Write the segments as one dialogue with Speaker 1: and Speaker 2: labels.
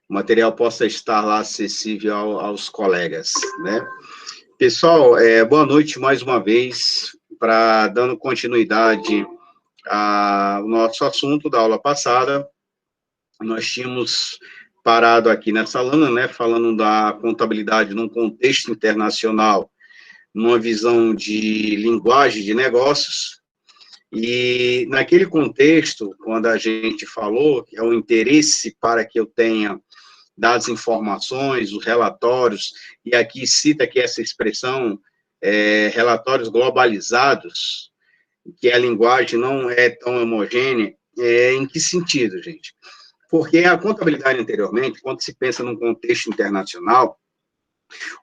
Speaker 1: o material possa estar lá acessível aos colegas, né? Pessoal, boa noite mais uma vez, dando continuidade ao nosso assunto da aula passada. Nós tínhamos parado aqui nessa lâmina, né, falando da contabilidade num contexto internacional, numa visão de linguagem de negócios, e naquele contexto, quando a gente falou que é o interesse para que eu tenha das informações, os relatórios, e aqui cita aqui essa expressão, relatórios globalizados, que a linguagem não é tão homogênea, em que sentido, gente? Porque a contabilidade anteriormente, quando se pensa num contexto internacional,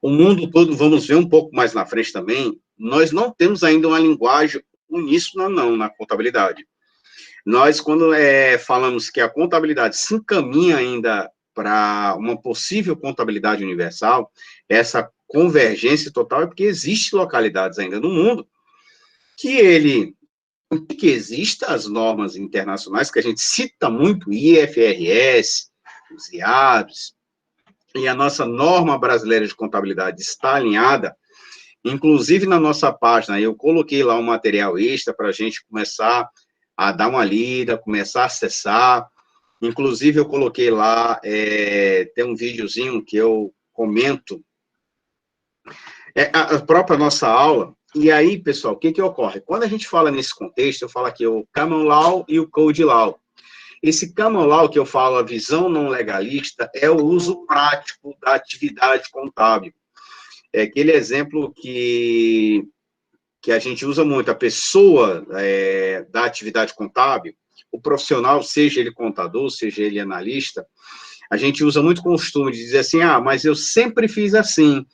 Speaker 1: o mundo todo, vamos ver um pouco mais na frente também, nós não temos ainda uma linguagem uníssona, não, na contabilidade. Nós, quando falamos que a contabilidade se encaminha ainda para uma possível contabilidade universal, essa convergência total é porque existem localidades ainda no mundo que existem as normas internacionais, que a gente cita muito, IFRS, os IADs, e a nossa norma brasileira de contabilidade está alinhada, inclusive na nossa página, eu coloquei lá um material extra para a gente começar a dar uma lida, começar a acessar, inclusive eu coloquei lá, tem um videozinho que eu comento, a própria nossa aula, e aí, pessoal, o que ocorre? Quando a gente fala nesse contexto, eu falo aqui o Common Law e o Code Law. Esse Common Law que eu falo, a visão não legalista, é o uso prático da atividade contábil. É aquele exemplo que a gente usa muito, a pessoa da atividade contábil, o profissional, seja ele contador, seja ele analista, a gente usa muito costume de dizer assim, mas eu sempre fiz assim,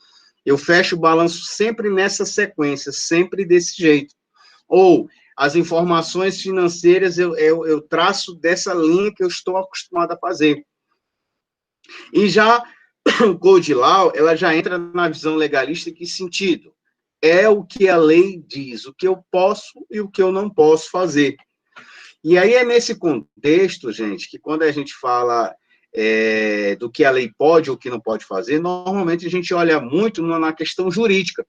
Speaker 1: eu fecho o balanço sempre nessa sequência, sempre desse jeito. Ou, as informações financeiras eu traço dessa linha que eu estou acostumado a fazer. E já o Code Law, ela já entra na visão legalista, em que sentido? É o que a lei diz, o que eu posso e o que eu não posso fazer. E aí é nesse contexto, gente, que quando a gente fala do que a lei pode ou o que não pode fazer, normalmente a gente olha muito na questão jurídica,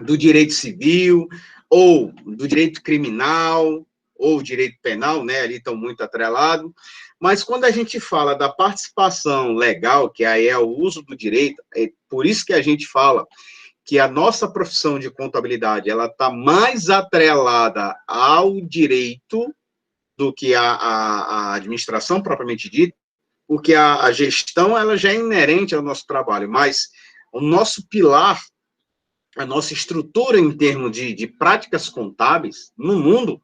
Speaker 1: do direito civil, ou do direito criminal, ou direito penal, né, ali estão muito atrelados, mas quando a gente fala da participação legal, que aí é o uso do direito, é por isso que a gente fala que a nossa profissão de contabilidade, ela está mais atrelada ao direito do que a administração propriamente dita, porque a gestão, ela já é inerente ao nosso trabalho, mas o nosso pilar, a nossa estrutura em termos de práticas contábeis no mundo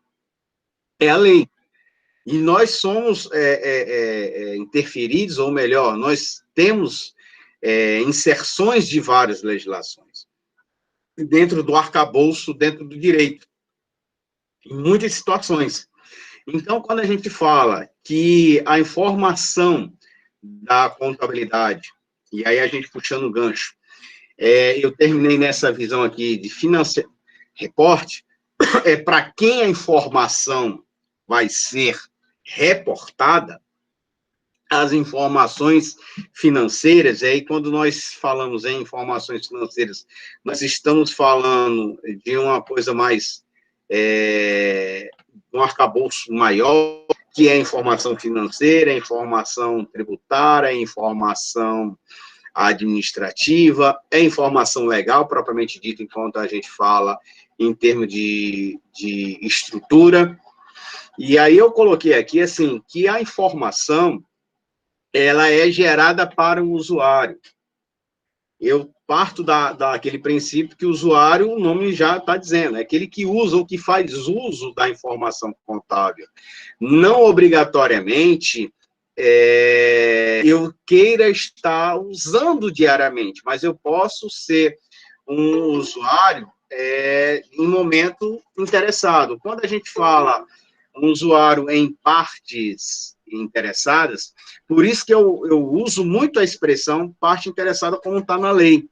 Speaker 1: é a lei. E nós somos interferidos, ou melhor, nós temos inserções de várias legislações dentro do arcabouço, dentro do direito, em muitas situações. Então, quando a gente fala que a informação da contabilidade, e aí a gente puxando o gancho, eu terminei nessa visão aqui de reporte, para quem a informação vai ser reportada, as informações financeiras, e aí quando nós falamos em informações financeiras, nós estamos falando de uma coisa mais, um arcabouço maior, que é a informação financeira, a informação tributária, a informação administrativa, é informação legal, propriamente dito, enquanto a gente fala em termos de estrutura. E aí eu coloquei aqui, assim, que a informação, ela é gerada para o usuário. Eu parto daquele princípio que o usuário, o nome já está dizendo, é aquele que usa ou que faz uso da informação contábil. Não obrigatoriamente eu queira estar usando diariamente, mas eu posso ser um usuário em momento interessado. Quando a gente fala um usuário em partes interessadas, por isso que eu uso muito a expressão parte interessada como está na lei,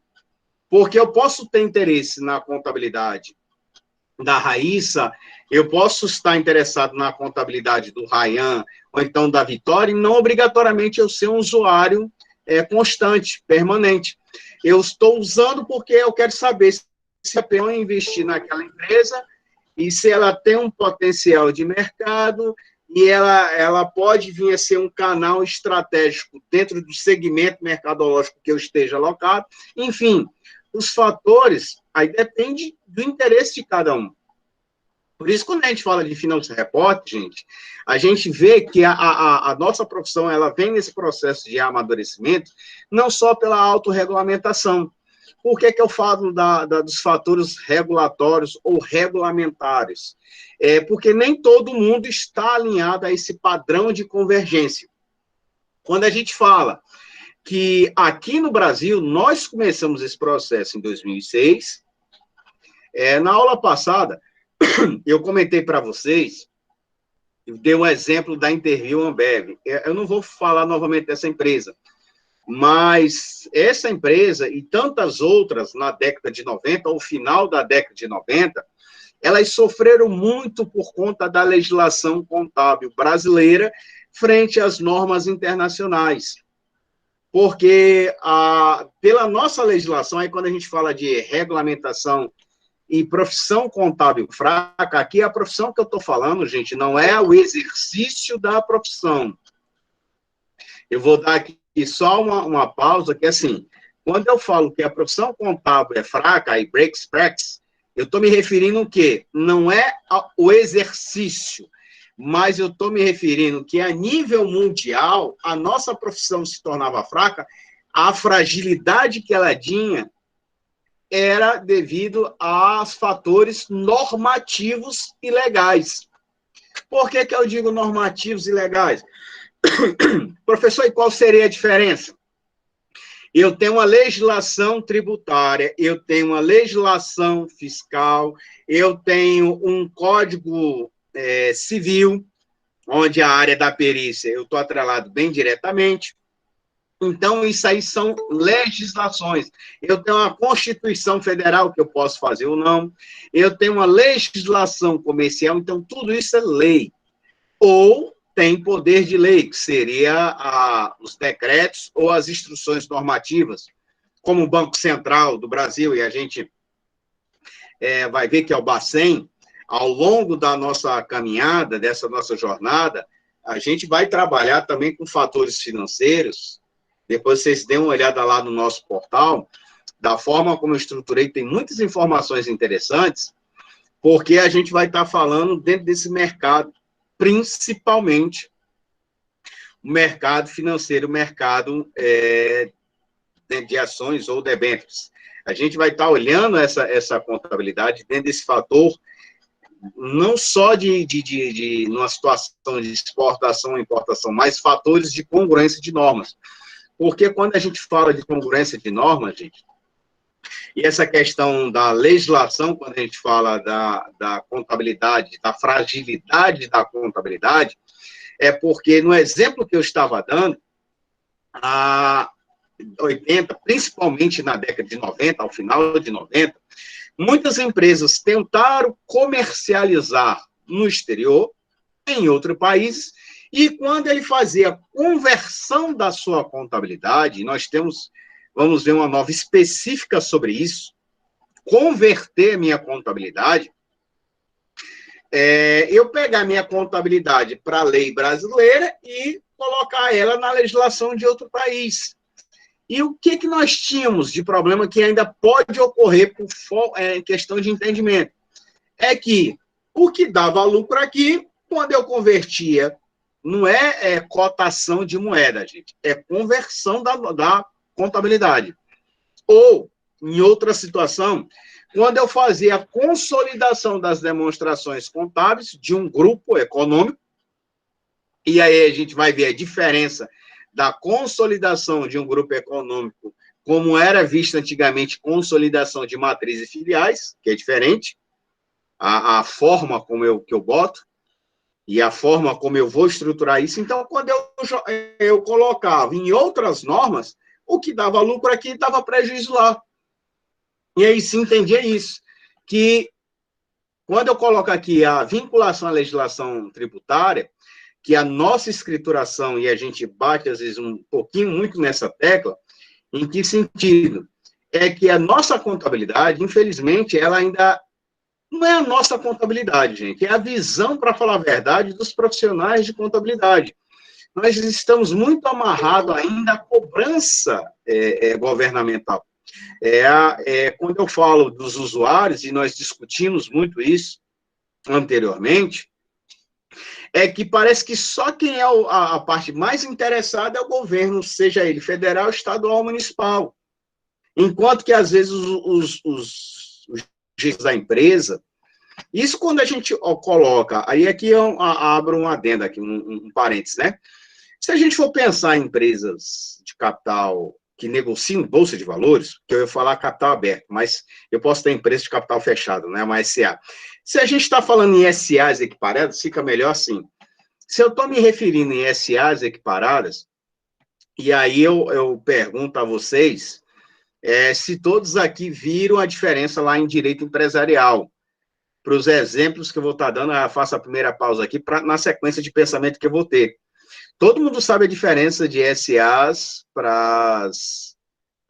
Speaker 1: porque eu posso ter interesse na contabilidade da Raíssa, eu posso estar interessado na contabilidade do Ryan, ou então da Vitória, e não obrigatoriamente eu ser um usuário constante, permanente. Eu estou usando porque eu quero saber se é pena investir naquela empresa e se ela tem um potencial de mercado e ela pode vir a ser um canal estratégico dentro do segmento mercadológico que eu esteja alocado. Enfim, os fatores, aí depende do interesse de cada um. Por isso, quando a gente fala de Financial Report, gente, a gente vê que a nossa profissão ela vem nesse processo de amadurecimento, não só pela autorregulamentação. Por que eu falo dos fatores regulatórios ou regulamentares? Porque nem todo mundo está alinhado a esse padrão de convergência. Quando a gente fala que aqui no Brasil, nós começamos esse processo em 2006, na aula passada, eu comentei para vocês, eu dei um exemplo da Interview Ambev. Eu não vou falar novamente dessa empresa, mas essa empresa e tantas outras na década de 90, ao final da década de 90, elas sofreram muito por conta da legislação contábil brasileira frente às normas internacionais. Porque pela nossa legislação, aí quando a gente fala de regulamentação e profissão contábil fraca, aqui a profissão que eu estou falando, gente, não é o exercício da profissão. Eu vou dar aqui só uma pausa, que assim, quando eu falo que a profissão contábil é fraca, e breaks practice, eu estou me referindo o quê? Não é o exercício, mas eu estou me referindo que a nível mundial, a nossa profissão se tornava fraca, a fragilidade que ela tinha era devido aos fatores normativos e legais. Por que eu digo normativos e legais? Professor, e qual seria a diferença? Eu tenho uma legislação tributária, eu tenho uma legislação fiscal, eu tenho um código civil, onde a área da perícia eu estou atrelado bem diretamente. Então, isso aí são legislações. Eu tenho uma Constituição Federal que eu posso fazer ou não. Eu tenho uma legislação comercial, então tudo isso é lei. Ou tem poder de lei, que seria os decretos ou as instruções normativas, como o Banco Central do Brasil, e a gente vai ver que é o Bacen. Ao longo da nossa caminhada, dessa nossa jornada, a gente vai trabalhar também com fatores financeiros. Depois vocês dêem uma olhada lá no nosso portal, da forma como eu estruturei, tem muitas informações interessantes, porque a gente vai estar falando dentro desse mercado, principalmente o mercado financeiro, o mercado de ações ou debêntures. A gente vai estar olhando essa contabilidade dentro desse fator, não só numa situação de exportação e importação, mas fatores de congruência de normas. Porque quando a gente fala de congruência de normas, gente, e essa questão da legislação, quando a gente fala da contabilidade, da fragilidade da contabilidade, é porque no exemplo que eu estava dando, a 80, principalmente na década de 90, ao final de 90, muitas empresas tentaram comercializar no exterior, em outros países, e quando ele fazia a conversão da sua contabilidade, nós vamos ver uma nova específica sobre isso, converter minha contabilidade, eu pegar minha contabilidade para a lei brasileira e colocar ela na legislação de outro país. E o que nós tínhamos de problema que ainda pode ocorrer por questão de entendimento? É que o que dava lucro aqui, quando eu convertia, não é cotação de moeda, gente, é conversão da contabilidade. Ou, em outra situação, quando eu fazia a consolidação das demonstrações contábeis de um grupo econômico, e aí a gente vai ver a diferença da consolidação de um grupo econômico, como era vista antigamente, consolidação de matriz e filiais, que é diferente, a forma como que eu boto, e a forma como eu vou estruturar isso. Então, quando eu colocava em outras normas, o que dava lucro aqui dava prejuízo lá. E aí se entendia isso, que Quando eu coloco aqui a vinculação à legislação tributária, que a nossa escrituração, e a gente bate, às vezes, um pouquinho muito nessa tecla, em que sentido? É que a nossa contabilidade, infelizmente, ela ainda não é a nossa contabilidade, gente, é a visão, para falar a verdade, dos profissionais de contabilidade. Nós estamos muito amarrados ainda à cobrança governamental. Quando eu falo dos usuários, e nós discutimos muito isso anteriormente, é que parece que só quem é a parte mais interessada é o governo, seja ele federal, estadual ou municipal. Enquanto que, às vezes, os jeitos da empresa, isso quando a gente coloca, aí aqui eu abro um adendo aqui, um parênteses, né? Se a gente for pensar em empresas de capital que negociam em bolsa de valores, que eu ia falar capital aberto, mas eu posso ter empresa de capital fechado, né, uma SA. Se a gente está falando em SAs equiparadas, fica melhor assim. Se eu estou me referindo em SAs equiparadas, e aí eu pergunto a vocês se todos aqui viram a diferença lá em direito empresarial. Para os exemplos que eu vou estar dando, eu faço a primeira pausa aqui, na sequência de pensamento que eu vou ter. Todo mundo sabe a diferença de SAs para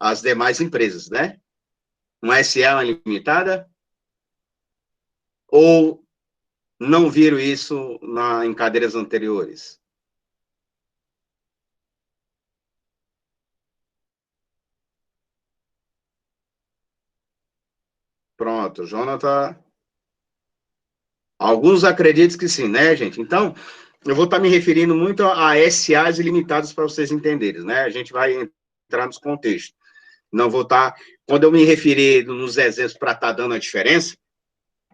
Speaker 1: as demais empresas, né? Uma SA é uma limitada? Ou não viram isso em cadeiras anteriores? Pronto, Jonathan. Alguns acreditam que sim, né, gente? Então, eu vou estar me referindo muito a SAs ilimitadas para vocês entenderem, né? A gente vai entrar nos contextos. Não vou estar... Quando eu me referir nos exemplos para estar dando a diferença,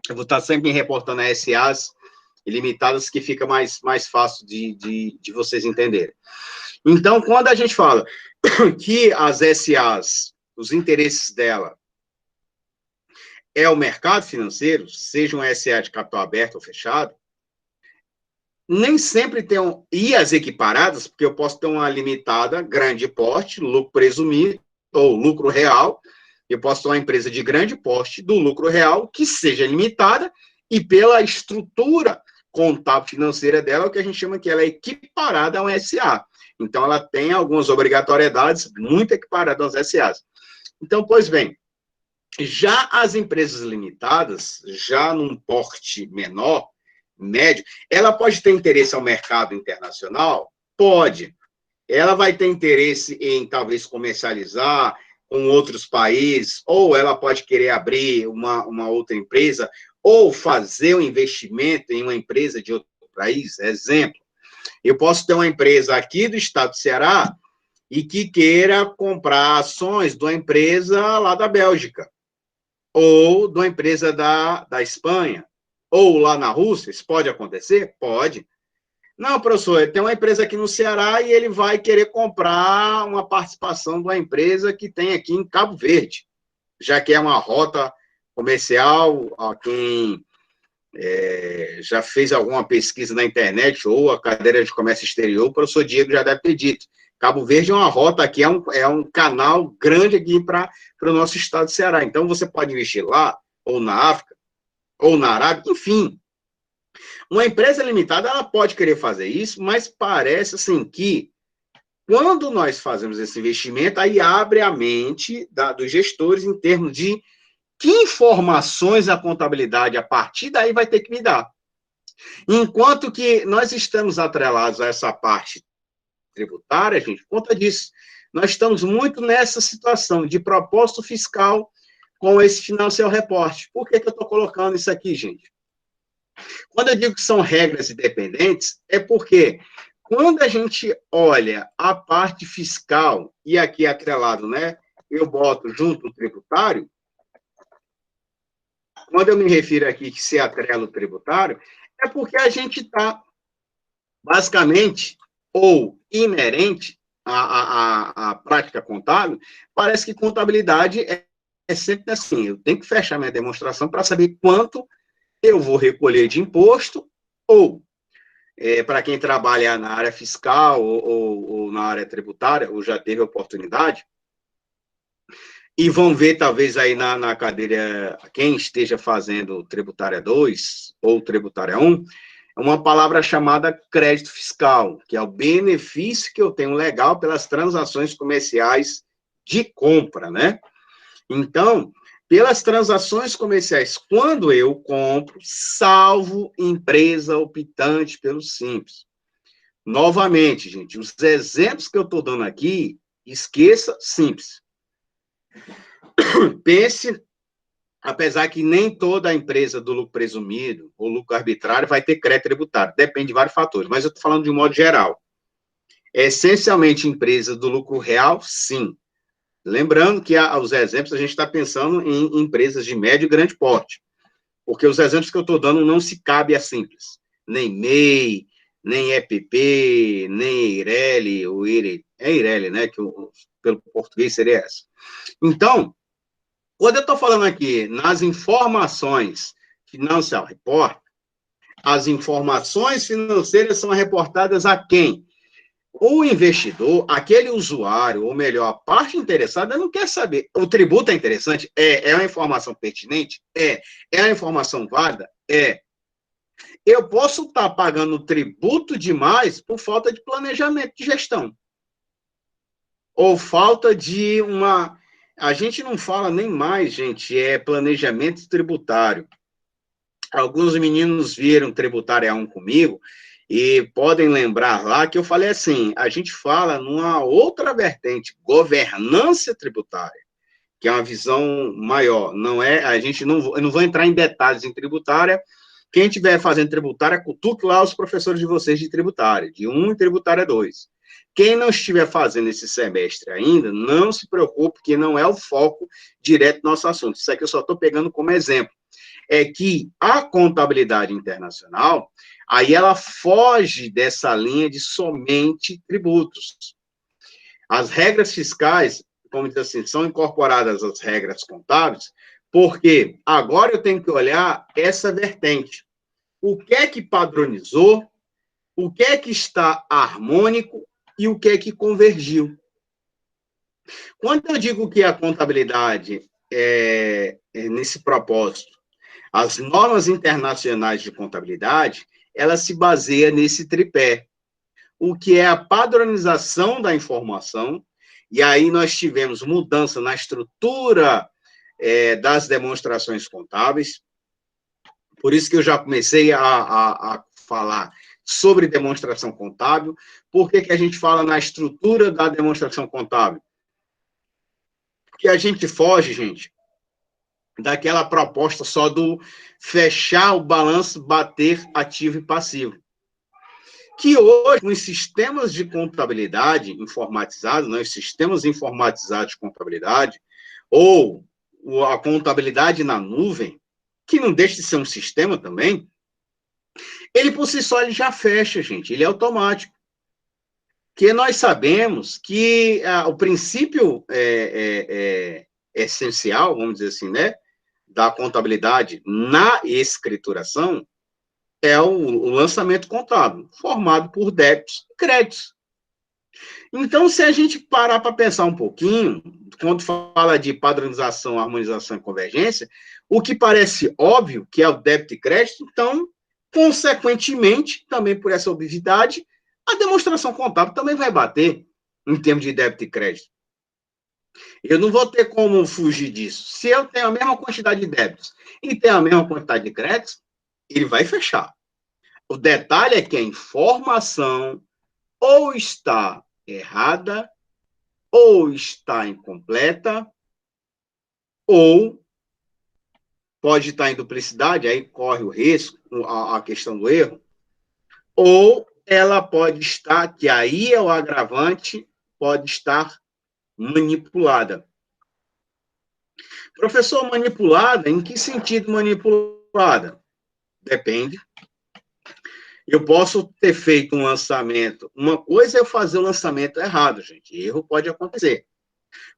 Speaker 1: eu vou estar sempre me reportando a SAs ilimitadas, que fica mais fácil de vocês entenderem. Então, quando a gente fala que as SAs, os interesses dela é o mercado financeiro, seja um SA de capital aberto ou fechado, nem sempre tem e as equiparadas, porque eu posso ter uma limitada, grande porte, lucro presumido, ou lucro real, eu posso ter uma empresa de grande porte do lucro real, que seja limitada, e pela estrutura contábil financeira dela, o que a gente chama que ela é equiparada a um SA. Então, ela tem algumas obrigatoriedades muito equiparadas aos SAs. Então, pois bem, já as empresas limitadas, já num porte menor, médio, ela pode ter interesse ao mercado internacional? Pode. Ela vai ter interesse em, talvez, comercializar com outros países, ou ela pode querer abrir uma outra empresa, ou fazer um investimento em uma empresa de outro país. Exemplo, eu posso ter uma empresa aqui do estado do Ceará e que queira comprar ações de uma empresa lá da Bélgica, ou de uma empresa da Espanha, ou lá na Rússia. Isso pode acontecer? Pode. Não, professor, tem uma empresa aqui no Ceará e ele vai querer comprar uma participação de uma empresa que tem aqui em Cabo Verde, já que é uma rota comercial. A quem já fez alguma pesquisa na internet ou a cadeira de comércio exterior, o professor Diego já deve ter dito. Cabo Verde é uma rota aqui, é um canal grande aqui para o nosso estado do Ceará. Então, você pode investir lá, ou na África, ou na Arábia, enfim. Uma empresa limitada, ela pode querer fazer isso, mas parece assim que, quando nós fazemos esse investimento, aí abre a mente dos gestores em termos de que informações a contabilidade, a partir daí, vai ter que me dar. Enquanto que nós estamos atrelados a essa parte tributária, gente, por conta disso, nós estamos muito nessa situação de propósito fiscal com esse Financial Report. Por que eu estou colocando isso aqui, gente? Quando eu digo que são regras independentes, é porque quando a gente olha a parte fiscal, e aqui atrelado, né, eu boto junto o tributário, quando eu me refiro aqui que se atrela o tributário, é porque a gente está, basicamente, ou inerente à prática contábil, parece que contabilidade é sempre assim, eu tenho que fechar minha demonstração para saber quanto eu vou recolher de imposto, ou, para quem trabalha na área fiscal ou na área tributária, ou já teve oportunidade, E vão ver, talvez, aí na cadeira, quem esteja fazendo tributária 2 ou tributária 1, uma palavra chamada crédito fiscal, que é o benefício que eu tenho legal pelas transações comerciais de compra, né? Então, pelas transações comerciais, quando eu compro, salvo empresa optante pelo Simples. Novamente, gente, os exemplos que eu estou dando aqui, esqueça Simples. Pense, apesar que nem toda empresa do lucro presumido ou lucro arbitrário vai ter crédito tributário, depende de vários fatores, mas eu estou falando de um modo geral. Essencialmente, empresa do lucro real, sim. Lembrando que os exemplos, a gente está pensando em empresas de médio e grande porte, porque os exemplos que eu estou dando não se cabe a Simples, nem MEI, nem EPP, nem Eireli, ou é Eireli, né, que pelo português seria essa. Então, quando eu estou falando aqui nas informações Financial Report, as informações financeiras são reportadas a quem? O investidor, aquele usuário, ou melhor, a parte interessada, não quer saber. O tributo é interessante? É uma informação pertinente? É uma informação válida? Eu posso estar pagando tributo demais por falta de planejamento de gestão. Ou falta de uma... A gente não fala nem mais, gente, planejamento tributário. Alguns meninos viram Tributária 1 comigo e podem lembrar lá que eu falei assim, a gente fala numa outra vertente, governança tributária, que é uma visão maior, não é, a gente eu não vou entrar em detalhes em tributária, quem estiver fazendo tributária, cutuque lá os professores de vocês de tributária, de 1 e tributária 2. Quem não estiver fazendo esse semestre ainda, não se preocupe, porque não é o foco direto do nosso assunto, isso aqui eu só estou pegando como exemplo. É que a contabilidade internacional, aí ela foge dessa linha de somente tributos. As regras fiscais, como diz assim, são incorporadas às regras contábeis, porque agora eu tenho que olhar essa vertente. O que é que padronizou, o que é que está harmônico e o que é que convergiu. Quando eu digo que a contabilidade é nesse propósito, as normas internacionais de contabilidade, ela se baseia nesse tripé, o que é a padronização da informação, e aí nós tivemos mudança na estrutura das demonstrações contábeis, por isso que eu já comecei a falar sobre demonstração contábil. Por que a gente fala na estrutura da demonstração contábil? Porque a gente foge, gente, daquela proposta só do fechar o balanço, bater ativo e passivo. Que hoje, nos sistemas de contabilidade informatizados, né, os sistemas informatizados de contabilidade, ou a contabilidade na nuvem, que não deixa de ser um sistema também, ele por si só ele já fecha, gente, ele é automático. Porque nós sabemos que o princípio essencial, vamos dizer assim, né, da contabilidade na escrituração é o lançamento contábil, formado por débitos e créditos. Então, se a gente parar para pensar um pouquinho, quando fala de padronização, harmonização e convergência, o que parece óbvio, que é o débito e crédito, então, consequentemente, também por essa obviedade, a demonstração contábil também vai bater em termos de débito e crédito. Eu não vou ter como fugir disso. Se eu tenho a mesma quantidade de débitos e tenho a mesma quantidade de créditos, ele vai fechar. O detalhe é que a informação ou está errada, ou está incompleta, ou pode estar em duplicidade, aí corre o risco, a questão do erro, ou ela pode estar, que aí é o agravante, pode estar manipulada. Professor, manipulada, em que sentido manipulada? Depende. Eu posso ter feito um lançamento. Uma coisa é eu fazer o lançamento errado, gente. Erro pode acontecer.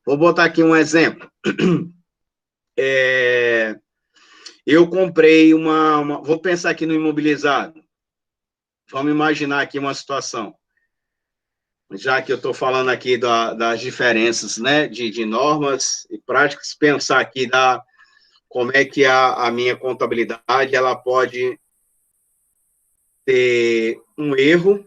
Speaker 1: Vou botar aqui um exemplo. Eu comprei vou pensar aqui no imobilizado. Vamos imaginar aqui uma situação. já que eu estou falando aqui das diferenças, né, de normas e práticas, pensar aqui como é que a minha contabilidade ela pode ter um erro.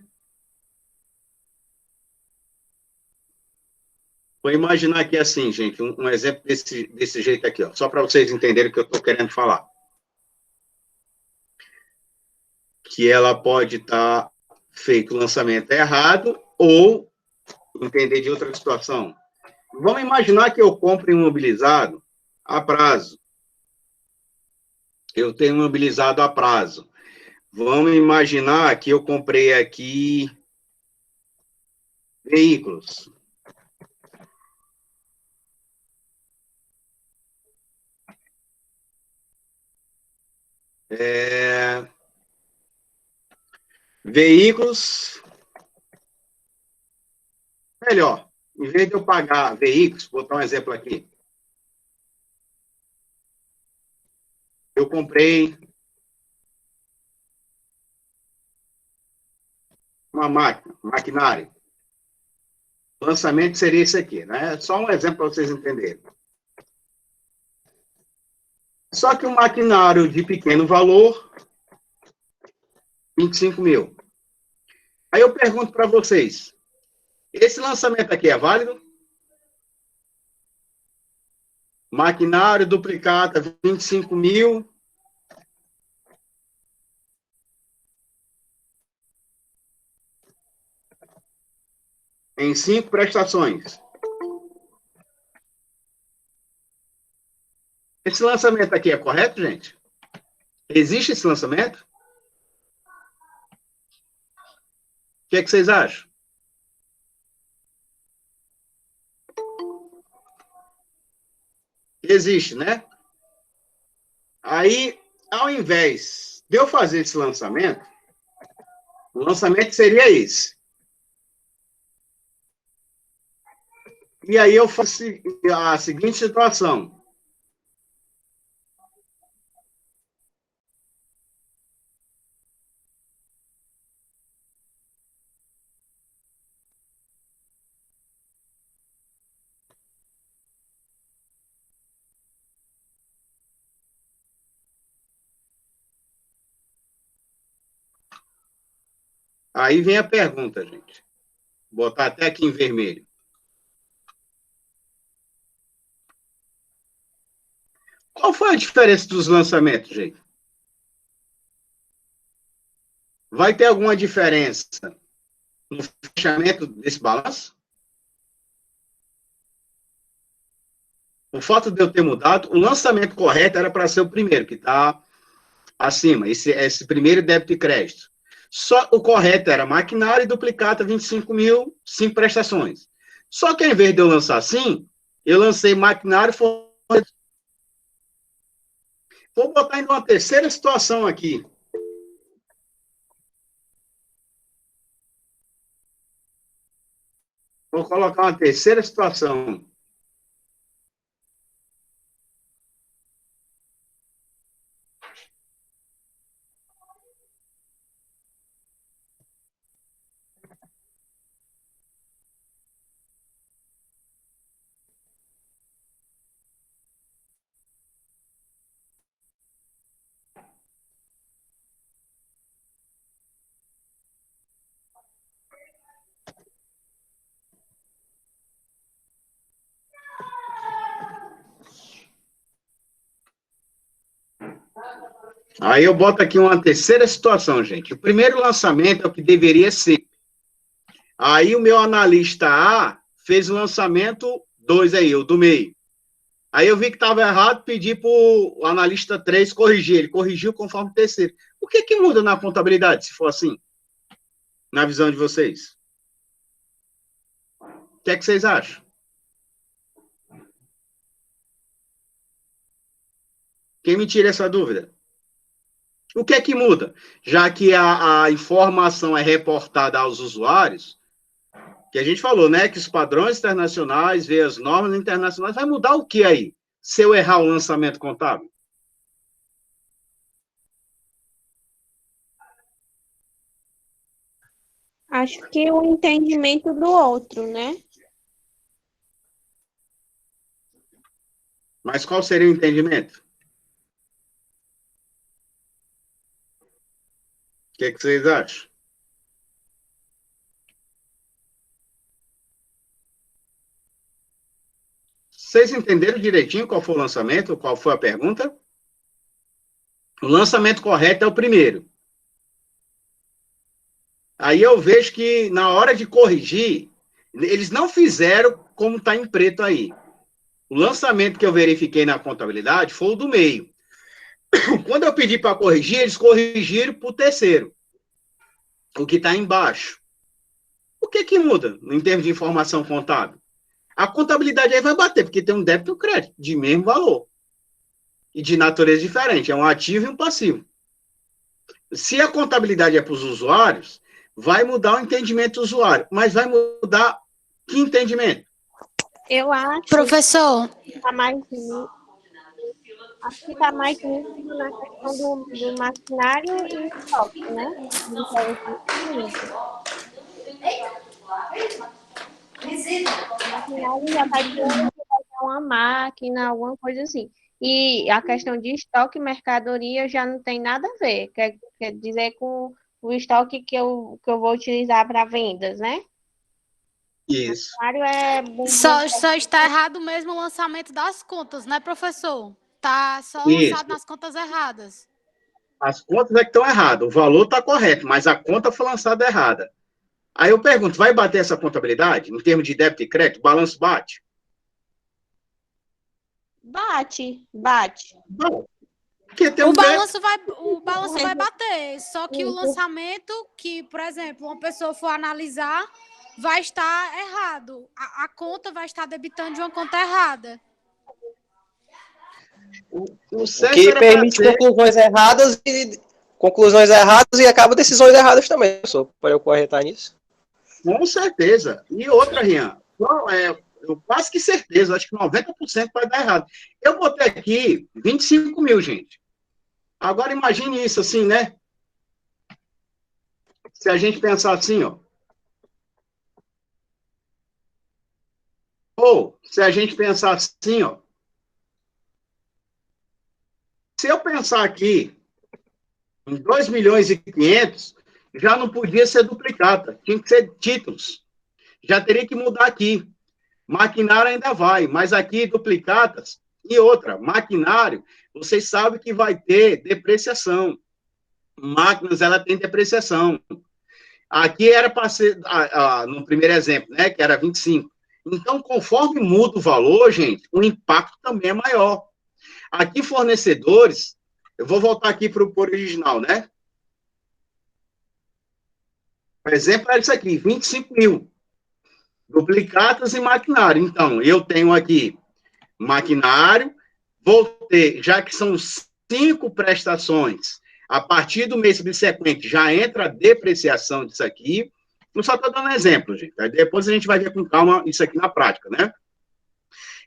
Speaker 1: Vou imaginar aqui assim, gente, um exemplo desse jeito aqui, ó, só para vocês entenderem o que eu estou querendo falar. Que ela pode estar feito o lançamento errado ou entender de outra situação. Vamos imaginar que eu compre um imobilizado a prazo. Eu tenho um imobilizado a prazo. Vamos imaginar que eu comprei aqui veículos. Veículos, melhor, em vez de eu pagar veículos, vou botar um exemplo aqui. Eu comprei uma máquina, maquinário. O lançamento seria esse aqui, né? Só um exemplo para vocês entenderem. Só que um maquinário de pequeno valor, 25 mil. Aí eu pergunto para vocês, esse lançamento aqui é válido? Maquinário, duplicata, 25 mil. Em 5 prestações. Esse lançamento aqui é correto, gente? Existe esse lançamento? O que é que vocês acham? Existe, né? Aí, ao invés de eu fazer esse lançamento, o lançamento seria esse. E aí eu faço a seguinte situação. Aí vem a pergunta, gente. Vou botar até aqui em vermelho. Qual foi a diferença dos lançamentos, gente? Vai ter alguma diferença no fechamento desse balanço? O fato de eu ter mudado, o lançamento correto era para ser o primeiro, que está acima, esse primeiro débito e crédito. Só o correto era maquinário e duplicata 25 mil, 5 prestações. Só que ao invés de eu lançar assim, eu lancei maquinário. Vou botar ainda uma terceira situação aqui. Vou colocar uma terceira situação. Aí eu boto aqui uma terceira situação, gente. O primeiro lançamento é o que deveria ser. Aí o meu analista A fez o lançamento 2 aí, o do meio. Aí eu vi que estava errado, pedi para o analista 3 corrigir. Ele corrigiu conforme o terceiro. O que que muda na contabilidade, se for assim? Na visão de vocês? O que é que vocês acham? Quem me tira essa dúvida? O que é que muda? Já que a informação é reportada aos usuários, que a gente falou, né, que os padrões internacionais, ver as normas internacionais, vai mudar o que aí? Se eu errar o lançamento contábil?
Speaker 2: Acho que o entendimento do outro, né?
Speaker 1: Mas qual seria o entendimento? O que vocês acham? Vocês entenderam direitinho qual foi o lançamento? Qual foi a pergunta? O lançamento correto é o primeiro. Aí eu vejo que na hora de corrigir, eles não fizeram como está em preto aí. O lançamento que eu verifiquei na contabilidade foi o do meio. Quando eu pedi para corrigir, eles corrigiram para o terceiro, o que está embaixo. O que muda em termos de informação contábil? A contabilidade aí vai bater, porque tem um débito e um crédito de mesmo valor e de natureza diferente. É um ativo e um passivo. Se a contabilidade é para os usuários, vai mudar o entendimento do usuário, mas vai mudar que entendimento?
Speaker 2: Eu acho
Speaker 3: Professor,
Speaker 2: que está mais nítido na questão do maquinário e estoque, né? O maquinário já está dizendo que vai ter uma máquina, alguma coisa assim. E a questão de estoque e mercadoria já não tem nada a ver. Quer dizer com o estoque que eu vou utilizar para vendas, né?
Speaker 1: Isso.
Speaker 2: O maquinário é bem
Speaker 3: só está errado mesmo o lançamento das contas, né, professor? Tá só
Speaker 1: Isso.
Speaker 3: lançado nas contas erradas.
Speaker 1: As contas é que estão erradas. O valor está correto, mas a conta foi lançada errada. Aí eu pergunto, vai bater essa contabilidade? Em termos de débito e crédito, o balanço bate?
Speaker 2: Bate.
Speaker 1: Bom, porque tem
Speaker 3: O
Speaker 1: um débito.
Speaker 3: balanço vai bater, só que o lançamento, que, por exemplo, uma pessoa for analisar, vai estar errado. A conta vai estar debitando de uma conta errada.
Speaker 1: O certo
Speaker 4: que
Speaker 1: era
Speaker 4: permite
Speaker 1: pra ser...
Speaker 4: conclusões erradas e acaba decisões erradas também, professor. Para eu corretar nisso?
Speaker 1: Com certeza. E outra, Rian, eu quase que certeza, acho que 90% vai dar errado. Eu botei aqui 25 mil, gente. Agora imagine isso assim, né? Se a gente pensar assim, ó. Ou, se a gente pensar assim, ó. Se eu pensar aqui em 2 milhões e 500, já não podia ser duplicata, tinha que ser títulos. Já teria que mudar aqui. Maquinário ainda vai, mas aqui duplicatas. E outra, maquinário, vocês sabem que vai ter depreciação. Máquinas, ela tem depreciação. Aqui era para ser, no primeiro exemplo, né, que era 25. Então, conforme muda o valor, gente, o impacto também é maior. Aqui, fornecedores, eu vou voltar aqui para o original, né? Por exemplo, é isso aqui, 25 mil. Duplicatas e maquinário. Então, eu tenho aqui maquinário, vou ter, já que são 5 prestações, a partir do mês subsequente já entra a depreciação disso aqui. Eu só estou dando exemplo, gente. Aí depois a gente vai ver com calma isso aqui na prática, né?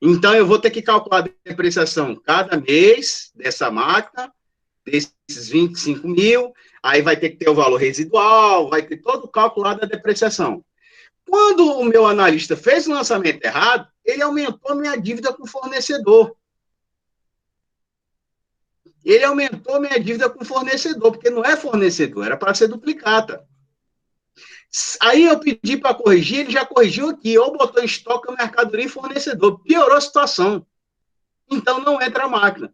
Speaker 1: Então, eu vou ter que calcular a depreciação cada mês dessa máquina, desses 25 mil, aí vai ter que ter o valor residual, vai ter todo o cálculo lá da depreciação. Quando o meu analista fez o lançamento errado, ele aumentou a minha dívida com o fornecedor. Ele aumentou a minha dívida com o fornecedor, porque não é fornecedor, era para ser duplicata. Aí eu pedi para corrigir, ele já corrigiu aqui, ou botou em estoque a mercadoria e fornecedor. Piorou a situação. Então não entra a máquina.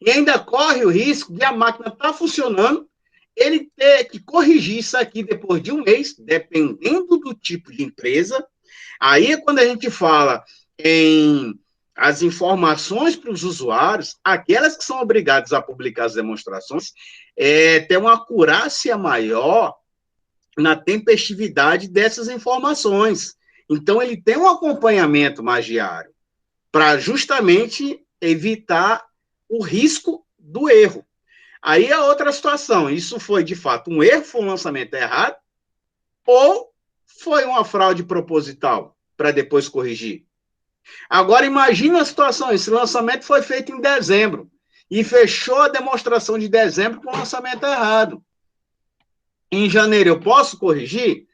Speaker 1: E ainda corre o risco de a máquina estar funcionando, ele ter que corrigir isso aqui depois de um mês, dependendo do tipo de empresa. Aí, quando a gente fala em as informações para os usuários, aquelas que são obrigadas a publicar as demonstrações, ter uma acurácia maior na tempestividade dessas informações. Então, ele tem um acompanhamento mais diário, para justamente evitar o risco do erro. Aí é outra situação. Isso foi, de fato, um erro, foi um lançamento errado, ou foi uma fraude proposital para depois corrigir? Agora, imagine a situação. Esse lançamento foi feito em dezembro e fechou a demonstração de dezembro com o lançamento errado. Em janeiro, eu posso corrigir?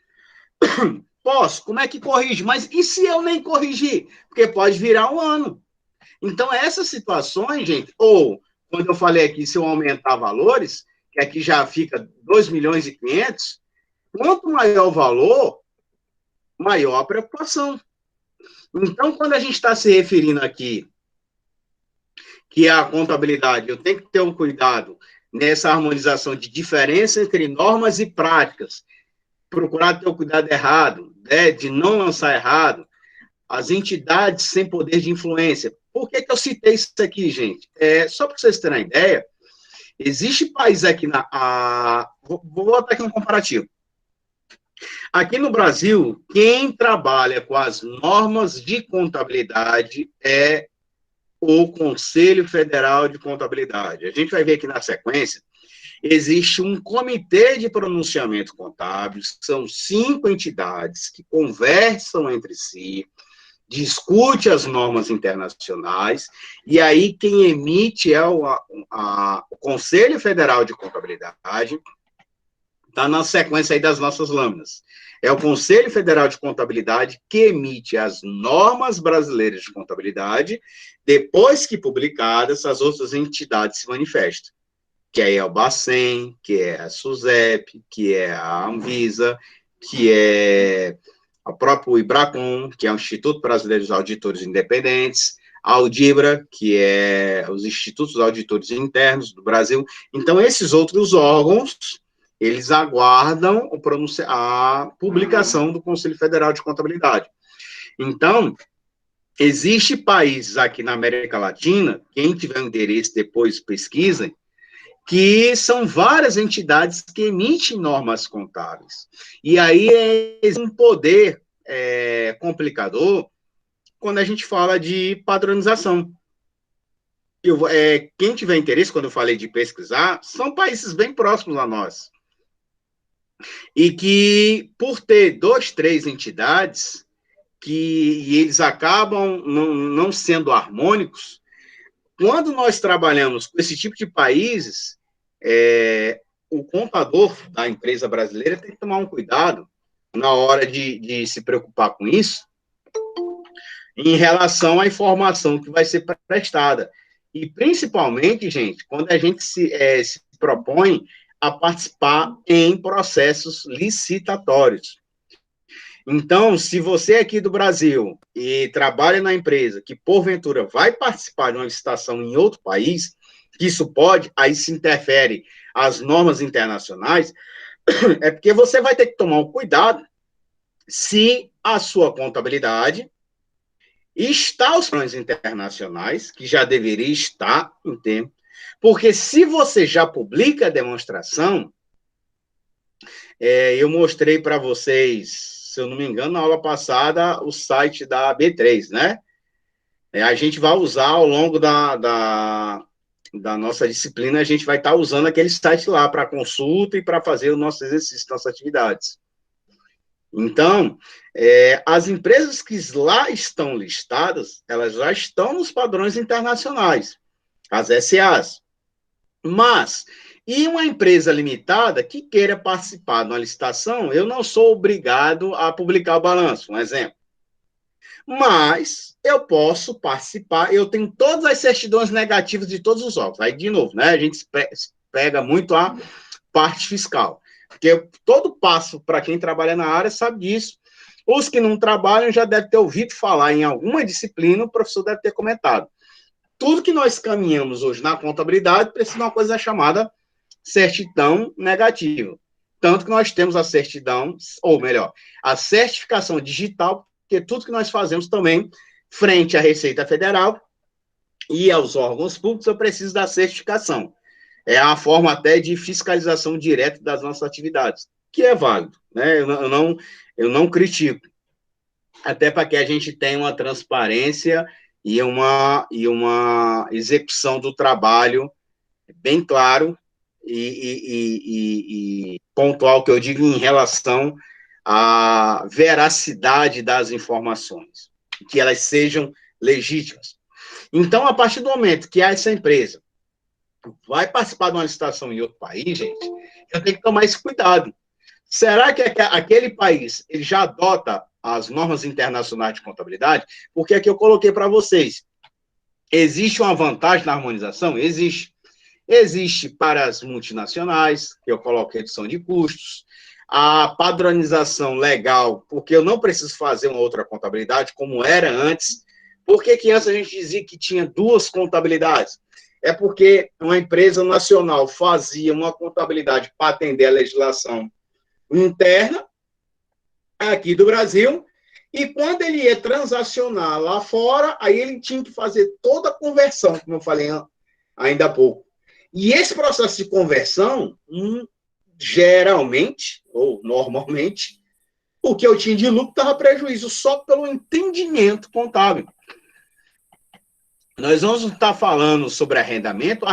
Speaker 1: Posso, como é que corrige? Mas e se eu nem corrigir? Porque pode virar um ano. Então, essas situações, gente, ou, quando eu falei aqui, se eu aumentar valores, que aqui já fica 2 milhões e 500, quanto maior o valor, maior a preocupação. Então, quando a gente está se referindo aqui, que é a contabilidade, eu tenho que ter um cuidado nessa harmonização de diferença entre normas e práticas, procurar ter o cuidado errado, né, de não lançar errado, as entidades sem poder de influência. Por que eu citei isso aqui, gente? Só para vocês terem uma ideia, existe país aqui vou botar aqui um comparativo. Aqui no Brasil, quem trabalha com as normas de contabilidade é o Conselho Federal de Contabilidade. A gente vai ver aqui na sequência, existe um comitê de pronunciamento contábil, são 5 entidades que conversam entre si, discute as normas internacionais, e aí quem emite é o Conselho Federal de Contabilidade, está na sequência aí das nossas lâminas. É o Conselho Federal de Contabilidade que emite as normas brasileiras de contabilidade, depois que publicadas, as outras entidades se manifestam, que é o Bacen, que é a SUSEP, que é a Anvisa, que é o próprio IBRACON, que é o Instituto Brasileiro dos Auditores Independentes, a Audibra, que é os Institutos Auditores Internos do Brasil. Então, esses outros órgãos, eles aguardam a publicação do Conselho Federal de Contabilidade. Então, existem países aqui na América Latina, quem tiver interesse depois pesquisem, que são várias entidades que emitem normas contábeis. E aí é um poder complicador quando a gente fala de padronização. Quem tiver interesse, quando eu falei de pesquisar, são países bem próximos a nós. E que, por ter 2, 3 entidades, e eles acabam não sendo harmônicos, quando nós trabalhamos com esse tipo de países, o contador da empresa brasileira tem que tomar um cuidado na hora de se preocupar com isso, em relação à informação que vai ser prestada. E, principalmente, gente, quando a gente se propõe a participar em processos licitatórios. Então, se você é aqui do Brasil e trabalha na empresa que, porventura, vai participar de uma licitação em outro país, que isso pode, aí se interfere as normas internacionais, é porque você vai ter que tomar um cuidado se a sua contabilidade está aos padrões internacionais, que já deveria estar em tempo, porque se você já publica a demonstração, eu mostrei para vocês, se eu não me engano, na aula passada, o site da B3, né? A gente vai usar ao longo da nossa disciplina, a gente vai estar usando aquele site lá para consulta e para fazer o nosso exercício, nossas atividades. Então, as empresas que lá estão listadas, elas já estão nos padrões internacionais, as SAs. Mas, e uma empresa limitada que queira participar de uma licitação, eu não sou obrigado a publicar o balanço, um exemplo. Mas eu posso participar, eu tenho todas as certidões negativas de todos os órgãos. Aí, de novo, né, a gente pega muito a parte fiscal. Porque todo passo, para quem trabalha na área, sabe disso. Os que não trabalham já devem ter ouvido falar em alguma disciplina, o professor deve ter comentado. Tudo que nós caminhamos hoje na contabilidade precisa de uma coisa chamada certidão negativa. Tanto que nós temos a certidão, ou melhor, a certificação digital, porque tudo que nós fazemos também, frente à Receita Federal e aos órgãos públicos, eu preciso da certificação. É a forma até de fiscalização direta das nossas atividades, que é válido, né? Eu não critico. Até para que a gente tenha uma transparência e uma execução do trabalho bem claro e pontual, que eu digo em relação à veracidade das informações, que elas sejam legítimas. Então, a partir do momento que essa empresa vai participar de uma licitação em outro país, gente, eu tenho que tomar esse cuidado. Será que aquele país ele já adota as normas internacionais de contabilidade? Porque aqui eu coloquei para vocês. Existe uma vantagem na harmonização? Existe. Existe para as multinacionais, que eu coloco redução de custos, a padronização legal, porque eu não preciso fazer uma outra contabilidade, como era antes. Por que antes a gente dizia que tinha duas contabilidades? É porque uma empresa nacional fazia uma contabilidade para atender a legislação interna, aqui do Brasil, e quando ele ia transacionar lá fora, aí ele tinha que fazer toda a conversão, como eu falei ainda há pouco. E esse processo de conversão, geralmente, ou normalmente, o que eu tinha de lucro estava prejuízo só pelo entendimento contábil. Nós vamos estar falando sobre arrendamento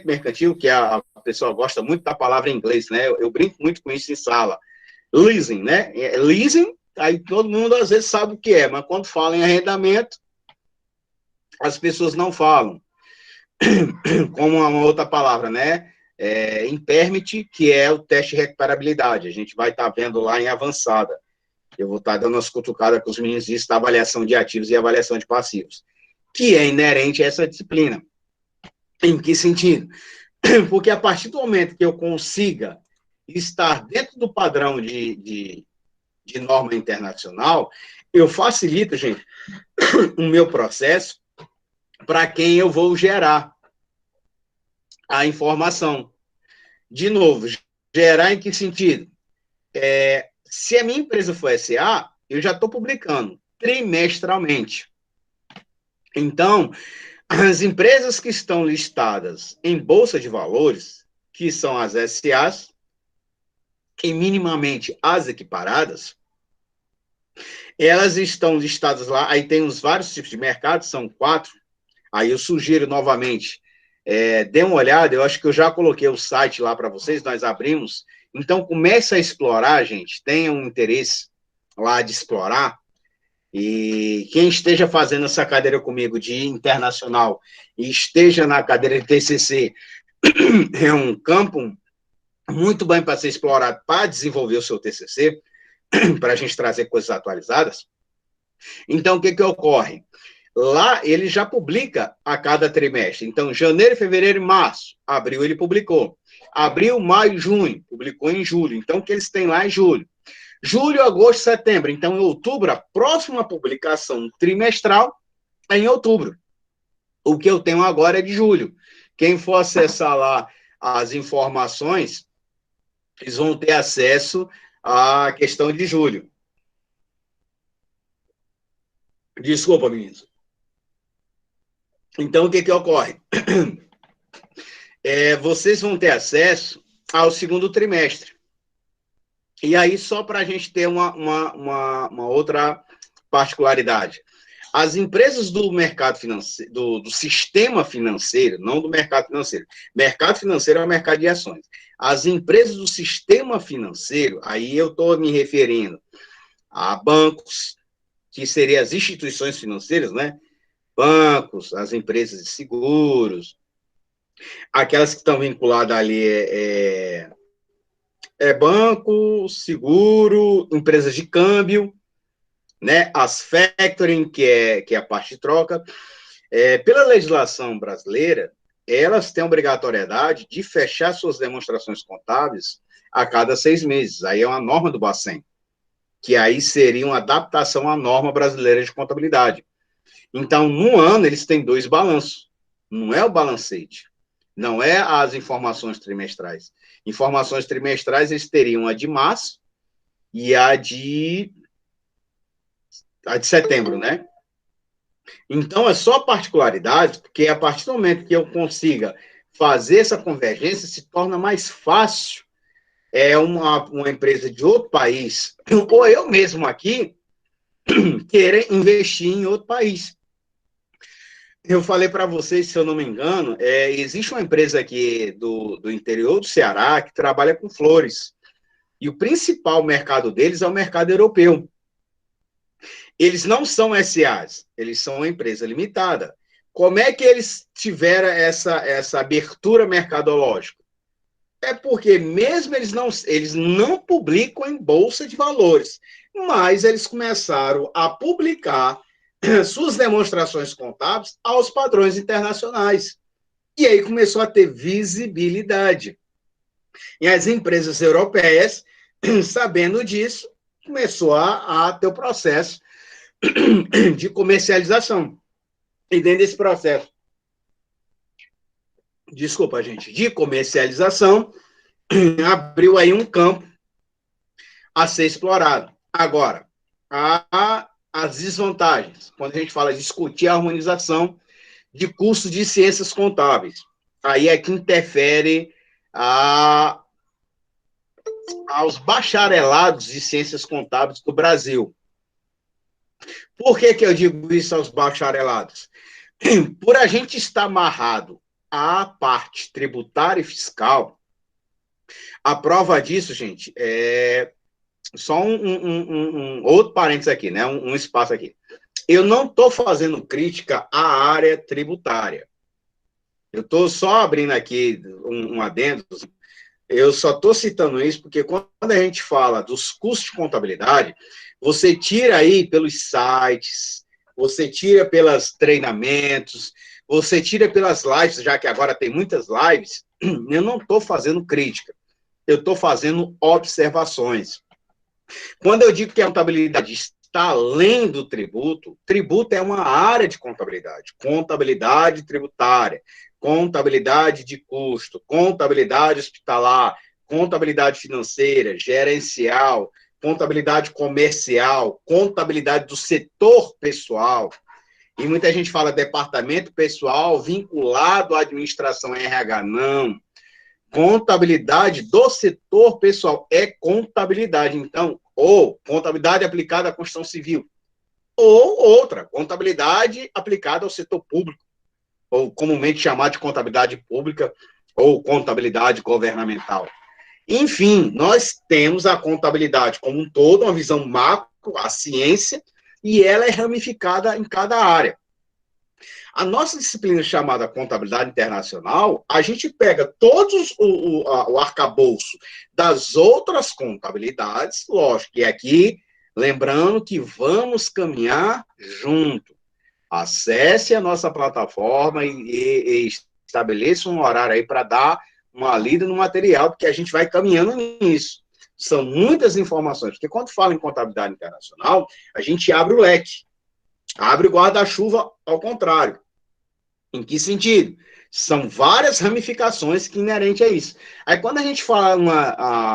Speaker 1: mercantil, que a pessoa gosta muito da palavra em inglês, né? Eu brinco muito com isso em sala. Leasing, né? Leasing, aí todo mundo às vezes sabe o que é, mas quando fala em arrendamento, as pessoas não falam. Como uma outra palavra, né? Impairment, que é o teste de recuperabilidade. A gente vai estar vendo lá em avançada. Eu vou estar dando umas cutucadas com os meninos disso da avaliação de ativos e avaliação de passivos, que é inerente a essa disciplina. Em que sentido? Porque a partir do momento que eu consiga estar dentro do padrão de norma internacional, eu facilito, gente, o meu processo para quem eu vou gerar a informação. De novo, gerar em que sentido? Se a minha empresa for SA, eu já estou publicando trimestralmente. Então, as empresas que estão listadas em Bolsa de Valores, que são as SAs, e minimamente as equiparadas, elas estão listadas lá, aí tem os vários tipos de mercado, são 4, aí eu sugiro novamente, dê uma olhada, eu acho que eu já coloquei o site lá para vocês, nós abrimos, então comece a explorar, gente, tenha um interesse lá de explorar, e quem esteja fazendo essa cadeira comigo de internacional e esteja na cadeira de TCC, é um campo muito bem para ser explorado para desenvolver o seu TCC, para a gente trazer coisas atualizadas. Então, o que ocorre? Lá, ele já publica a cada trimestre. Então, janeiro, fevereiro e março. Abril, ele publicou. Abril, maio, junho. Publicou em julho. Então, o que eles têm lá é julho. Julho, agosto, setembro. Então, em outubro, a próxima publicação trimestral é em outubro. O que eu tenho agora é de julho. Quem for acessar lá as informações, eles vão ter acesso à questão de julho. Desculpa, meninos. Então, o que ocorre? Vocês vão ter acesso ao segundo trimestre. E aí, só para a gente ter uma outra particularidade. As empresas do mercado financeiro, do sistema financeiro, não do mercado financeiro. Mercado financeiro é o mercado de ações. As empresas do sistema financeiro, aí eu estou me referindo a bancos, que seriam as instituições financeiras, né? Bancos, as empresas de seguros, aquelas que estão vinculadas ali banco, seguro, empresas de câmbio, né? As factoring, que é a parte de troca. Pela legislação brasileira, elas têm a obrigatoriedade de fechar suas demonstrações contábeis a cada 6 meses. Aí é uma norma do Bacen, que aí seria uma adaptação à norma brasileira de contabilidade. Então, no ano, eles têm 2 balanços. Não é o balancete. Não é as informações trimestrais. Informações trimestrais, eles teriam a de março e a de setembro, né? Então, é só particularidade, porque a partir do momento que eu consiga fazer essa convergência, se torna mais fácil uma empresa de outro país, ou eu mesmo aqui, querer investir em outro país. Eu falei para vocês, se eu não me engano, existe uma empresa aqui do interior do Ceará que trabalha com flores. E o principal mercado deles é o mercado europeu. Eles não são SAs, eles são uma empresa limitada. Como é que eles tiveram essa abertura mercadológica? É porque mesmo eles não publicam em bolsa de valores, mas eles começaram a publicar suas demonstrações contábeis aos padrões internacionais. E aí começou a ter visibilidade. E as empresas europeias, sabendo disso, começou a ter o processo de comercialização. E dentro desse processo, desculpa, gente, de comercialização, abriu aí um campo a ser explorado. Agora, as desvantagens, quando a gente fala de discutir a harmonização de cursos de ciências contábeis, aí é que interfere aos bacharelados de ciências contábeis do Brasil. Por que eu digo isso aos bacharelados? Por a gente estar amarrado à parte tributária e fiscal, a prova disso, gente, é só um outro parênteses aqui, né? Um espaço aqui. Eu não estou fazendo crítica à área tributária. Eu estou só abrindo aqui um adendo. Eu só estou citando isso porque quando a gente fala dos custos de contabilidade, você tira aí pelos sites, você tira pelos treinamentos, você tira pelas lives, já que agora tem muitas lives, eu não estou fazendo crítica, eu estou fazendo observações. Quando eu digo que a contabilidade está além do tributo, tributo é uma área de contabilidade tributária, contabilidade de custo, contabilidade hospitalar, contabilidade financeira, gerencial, contabilidade comercial, contabilidade do setor pessoal. E muita gente fala departamento pessoal vinculado à administração RH. Não. Contabilidade do setor pessoal é contabilidade, então, ou contabilidade aplicada à construção civil, ou outra, contabilidade aplicada ao setor público, ou comumente chamado de contabilidade pública, ou contabilidade governamental. Enfim, nós temos a contabilidade como um todo, uma visão macro, a ciência, e ela é ramificada em cada área. A nossa disciplina chamada Contabilidade Internacional, a gente pega todos o arcabouço das outras contabilidades, lógico, e aqui, lembrando que vamos caminhar junto. Acesse a nossa plataforma e estabeleça um horário aí para dar uma lida no material, porque a gente vai caminhando nisso. São muitas informações, porque quando fala em contabilidade internacional, a gente abre o leque, abre o guarda-chuva ao contrário. Em que sentido? São várias ramificações que inerente a isso. Aí quando a gente fala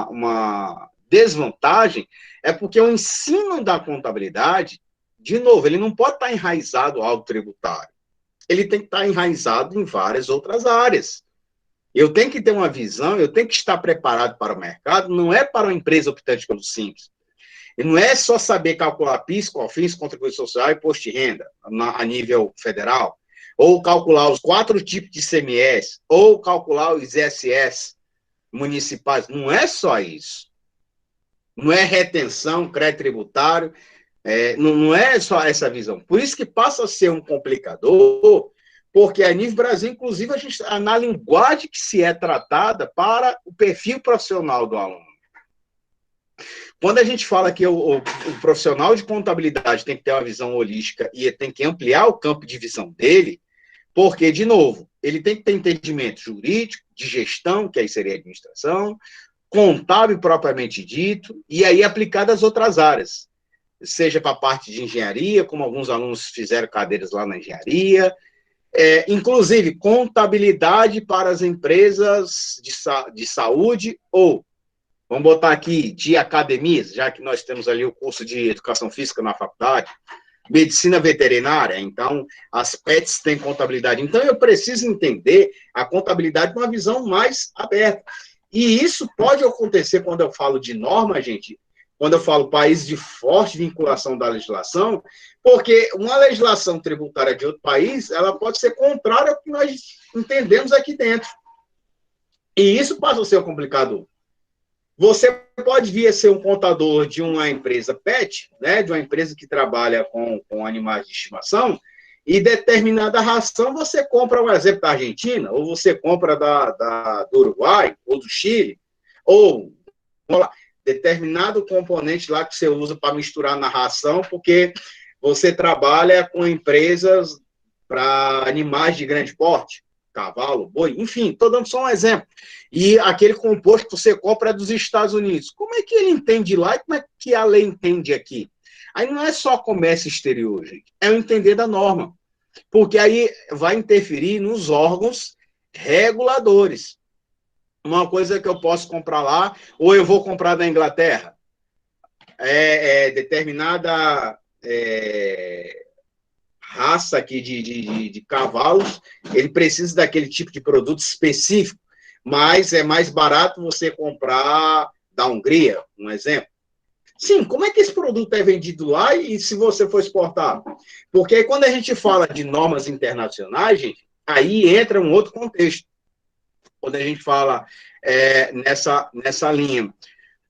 Speaker 1: uma desvantagem, é porque o ensino da contabilidade, de novo, ele não pode estar enraizado ao tributário. Ele tem que estar enraizado em várias outras áreas. Eu tenho que ter uma visão, eu tenho que estar preparado para o mercado, não é para uma empresa optante pelo Simples. E não é só saber calcular PIS, COFINS, contribuição social e imposto de renda a nível federal, ou calcular os 4 tipos de ICMS, ou calcular os ISS municipais. Não é só isso. Não é retenção, crédito tributário, não é só essa visão. Por isso que passa a ser um complicador, porque a nível Brasil, inclusive, a gente, na linguagem que se é tratada para o perfil profissional do aluno. Quando a gente fala que o profissional de contabilidade tem que ter uma visão holística e tem que ampliar o campo de visão dele, porque, de novo, ele tem que ter entendimento jurídico, de gestão, que aí seria a administração, contábil propriamente dito, e aí aplicado às outras áreas, seja para a parte de engenharia, como alguns alunos fizeram cadeiras lá na engenharia, inclusive contabilidade para as empresas de saúde ou, vamos botar aqui, de academias, já que nós temos ali o curso de educação física na faculdade, medicina veterinária, então as PETs têm contabilidade. Então eu preciso entender a contabilidade com uma visão mais aberta. E isso pode acontecer quando eu falo de norma, gente, quando eu falo país de forte vinculação da legislação, porque uma legislação tributária de outro país, ela pode ser contrária ao que nós entendemos aqui dentro. E isso passa a ser um complicador. Você pode vir a ser um contador de uma empresa PET, né, de uma empresa que trabalha com animais de estimação, E determinada ração você compra, por exemplo, da Argentina, ou você compra do Uruguai, ou do Chile, ou vamos lá, determinado componente lá que você usa para misturar na ração, porque você trabalha com empresas para animais de grande porte, cavalo, boi, enfim, estou dando só um exemplo. E aquele composto que você compra é dos Estados Unidos. Como é que ele entende lá e como é que a lei entende aqui? Aí não é só comércio exterior, gente, é o entender da norma, porque aí vai interferir nos órgãos reguladores. Uma coisa que eu posso comprar lá, ou eu vou comprar da Inglaterra, determinada raça aqui de cavalos, ele precisa daquele tipo de produto específico, mas é mais barato você comprar da Hungria, um exemplo. Sim, como é que esse produto é vendido lá e se você for exportar? Porque aí, quando a gente fala de normas internacionais, gente, aí entra um outro contexto. Quando a gente fala nessa linha.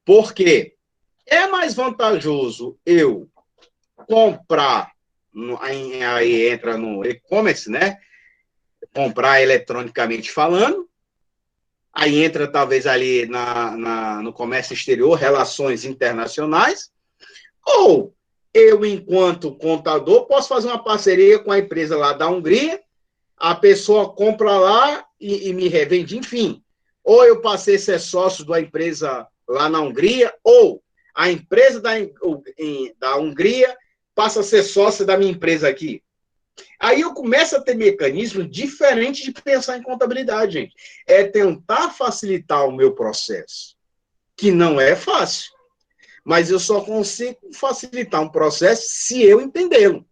Speaker 1: Por quê? É mais vantajoso eu comprar, aí entra no e-commerce, né? Comprar eletronicamente falando, aí entra talvez ali no comércio exterior, relações internacionais, ou eu, enquanto contador, posso fazer uma parceria com a empresa lá da Hungria, a pessoa compra lá e me revende, enfim. Ou eu passei a ser sócio da empresa lá na Hungria, ou a empresa da Hungria passa a ser sócia da minha empresa aqui. Aí eu começo a ter mecanismos diferentes de pensar em contabilidade, gente. É tentar facilitar o meu processo, que não é fácil, mas eu só consigo facilitar um processo se eu entendê-lo.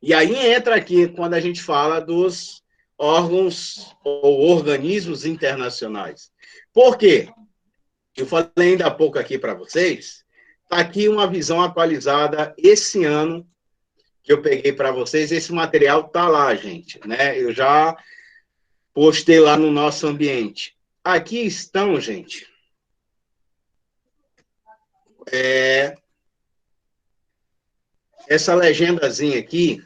Speaker 1: E aí entra aqui quando a gente fala dos órgãos ou organismos internacionais. Por quê? Eu falei ainda há pouco aqui para vocês, está aqui uma visão atualizada esse ano que eu peguei para vocês. Esse material está lá, gente, né? Eu já postei lá no nosso ambiente. Aqui estão, gente, essa legendazinha aqui.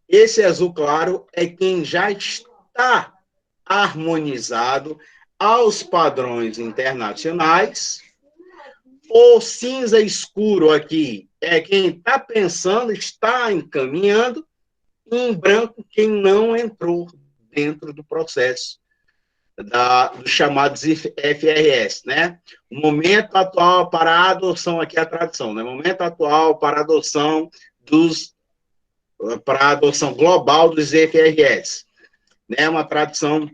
Speaker 1: Esse azul claro é quem já está harmonizado aos padrões internacionais. O cinza escuro aqui é quem está pensando, está encaminhando, e em branco quem não entrou dentro do processo dos chamados FRS, né? O momento atual para a adoção, aqui é a tradução, né? Momento atual para a adoção para a adoção global dos FRS, né? Uma tradução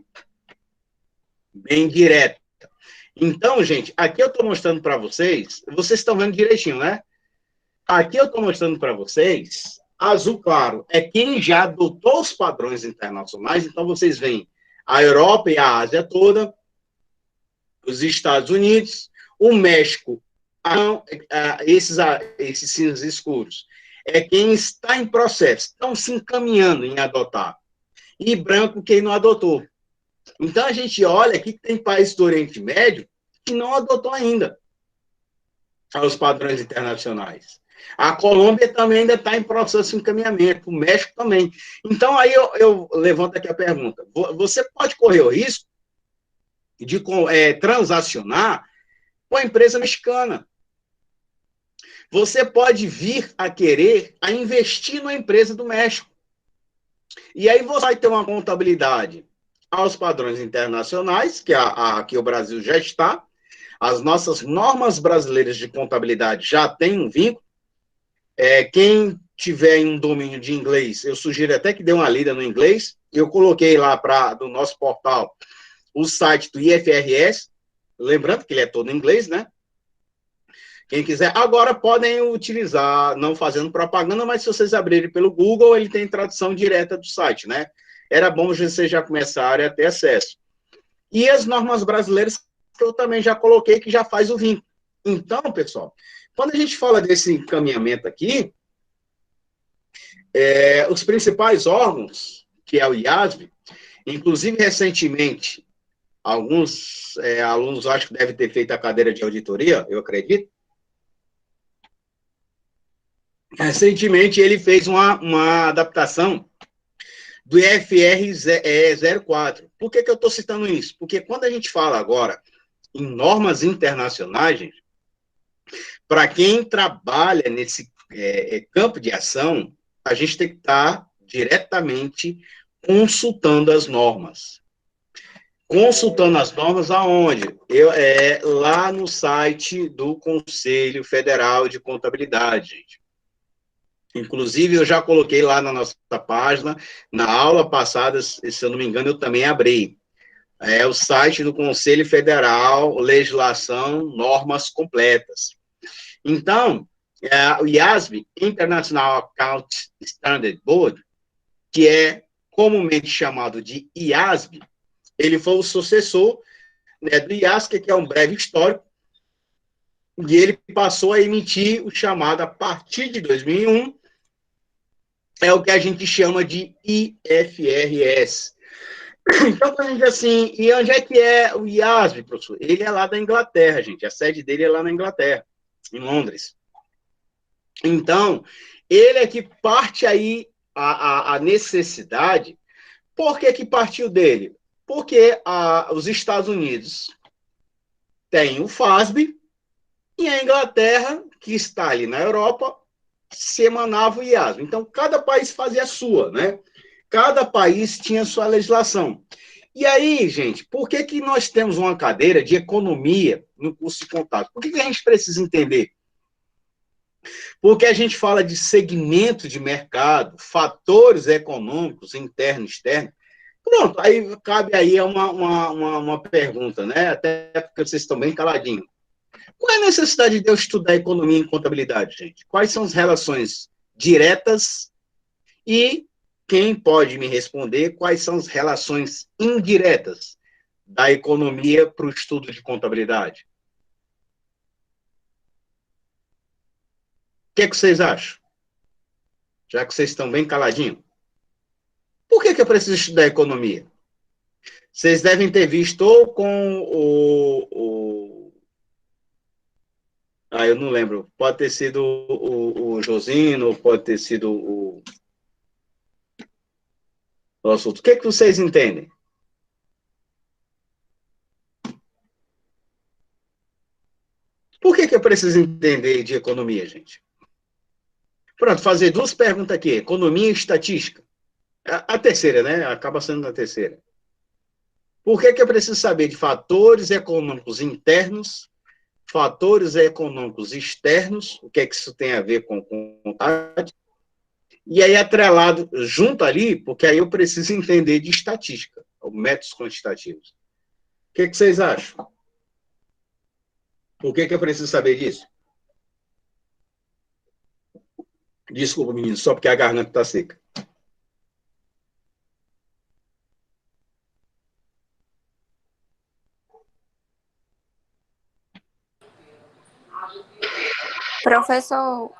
Speaker 1: bem direta. Então, gente, aqui eu estou mostrando para vocês, vocês estão vendo direitinho, né? Aqui eu estou mostrando para vocês, azul claro é quem já adotou os padrões internacionais, então vocês veem a Europa e a Ásia toda, os Estados Unidos, o México, esses cinzas escuros, é quem está em processo, estão se encaminhando em adotar. E branco, quem não adotou. Então, a gente olha aqui que tem países do Oriente Médio que não adotou ainda os padrões internacionais. A Colômbia também ainda está em processo de encaminhamento, o México também. Então, aí eu levanto aqui a pergunta. Você pode correr o risco de transacionar com a empresa mexicana. Você pode vir a querer a investir na empresa do México. E aí você vai ter uma contabilidade aos padrões internacionais, que aqui o Brasil já está. As nossas normas brasileiras de contabilidade já têm um vínculo. Quem tiver em um domínio de inglês, eu sugiro até que dê uma lida no inglês. Eu coloquei lá do nosso portal o site do IFRS, lembrando que ele é todo em inglês, né? Quem quiser, agora podem utilizar, não fazendo propaganda, mas se vocês abrirem pelo Google, ele tem tradução direta do site, né? Era bom vocês já começarem a ter acesso. E as normas brasileiras, que eu também já coloquei, que já faz o vínculo. Então, pessoal, quando a gente fala desse encaminhamento aqui, os principais órgãos, que é o IASB, inclusive recentemente, alguns alunos acho que devem ter feito a cadeira de auditoria, eu acredito. Recentemente ele fez uma adaptação do IFR 04. Por que eu estou citando isso? Porque quando a gente fala agora em normas internacionais, gente, para quem trabalha nesse campo de ação, a gente tem que estar diretamente consultando as normas. Consultando as normas aonde? Lá no site do Conselho Federal de Contabilidade, gente. Inclusive, eu já coloquei lá na nossa página, na aula passada, se eu não me engano, eu também abri. É o site do Conselho Federal, legislação, normas completas. Então, o IASB, International Account Standard Board, que é comumente chamado de IASB, ele foi o sucessor, né, do IASC, que é um breve histórico, e ele passou a emitir o chamado, a partir de 2001, é o que a gente chama de IFRS. Então, quando a gente diz assim, e onde é que é o IASB, professor? Ele é lá da Inglaterra, gente, a sede dele é lá na Inglaterra, em Londres. Então, ele é que parte aí a necessidade. Por que partiu dele? Porque os Estados Unidos têm o FASB e a Inglaterra, que está ali na Europa, se emanava o IASB. Então, cada país fazia a sua, né? Cada país tinha sua legislação. E aí, gente, por que nós temos uma cadeira de economia no curso de contábil? Por que a gente precisa entender? Porque a gente fala de segmento de mercado, fatores econômicos, interno e externo. Pronto, aí cabe aí uma pergunta, né? Até porque vocês estão bem caladinhos. Qual é a necessidade de eu estudar economia e contabilidade, gente? Quais são as relações diretas e quem pode me responder quais são as relações indiretas da economia para o estudo de contabilidade? O que vocês acham? Já que vocês estão bem caladinhos. Por que eu preciso estudar economia? Vocês devem ter visto ou com eu não lembro. Pode ter sido o Josino, pode ter sido o assunto. O que vocês entendem? Por que eu preciso entender de economia, gente? Pronto, fazer duas perguntas aqui. Economia e estatística. A terceira, né? Acaba sendo a terceira. Por que eu preciso saber de fatores econômicos internos, fatores econômicos externos, o que é que isso tem a ver com contabilidade? E aí, atrelado junto ali, porque aí eu preciso entender de estatística, métodos quantitativos. O que vocês acham? Por que eu preciso saber disso? Desculpa, menino, só porque a garganta está seca.
Speaker 5: Professor,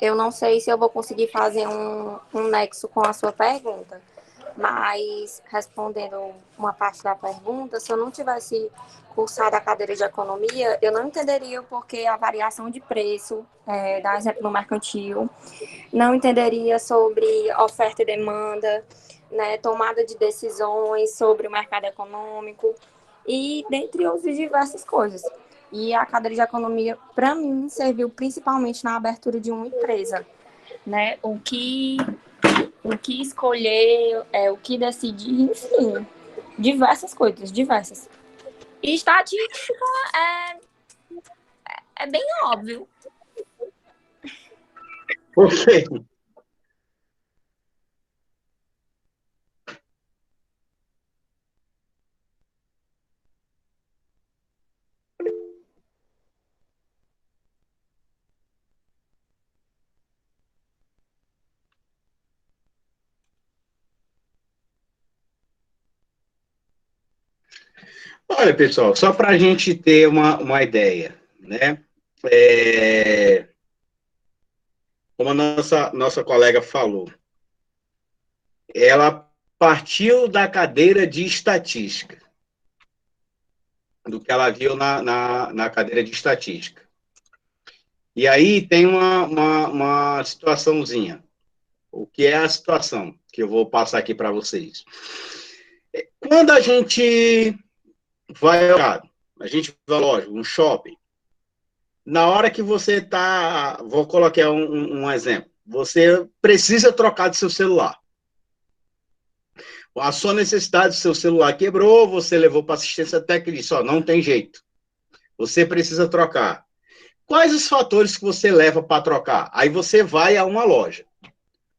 Speaker 5: eu não sei se eu vou conseguir fazer um nexo com a sua pergunta, mas respondendo uma parte da pergunta, se eu não tivesse cursado a cadeira de economia, eu não entenderia o porquê a variação de preço, dar exemplo no mercantil, não entenderia sobre oferta e demanda, né, tomada de decisões sobre o mercado econômico e dentre outras diversas coisas. E a cadeira de economia, para mim, serviu principalmente na abertura de uma empresa, né? O que escolher, o que decidir, enfim, diversas coisas, diversas. E estatística é bem óbvio.
Speaker 1: Por quê? Olha, pessoal, só para a gente ter uma ideia, né? Como a nossa colega falou, ela partiu da cadeira de estatística, do que ela viu na cadeira de estatística. E aí tem uma situaçãozinha. o que é a situação que eu vou passar aqui para vocês. Quando a gente vai a gente vai, lógico, um shopping, na hora que você está, vou colocar um exemplo, você precisa trocar de seu celular. A sua necessidade, seu celular quebrou, você levou para assistência técnica e disse, ó, não tem jeito, você precisa trocar. Quais os fatores que você leva para trocar? Aí você vai a uma loja.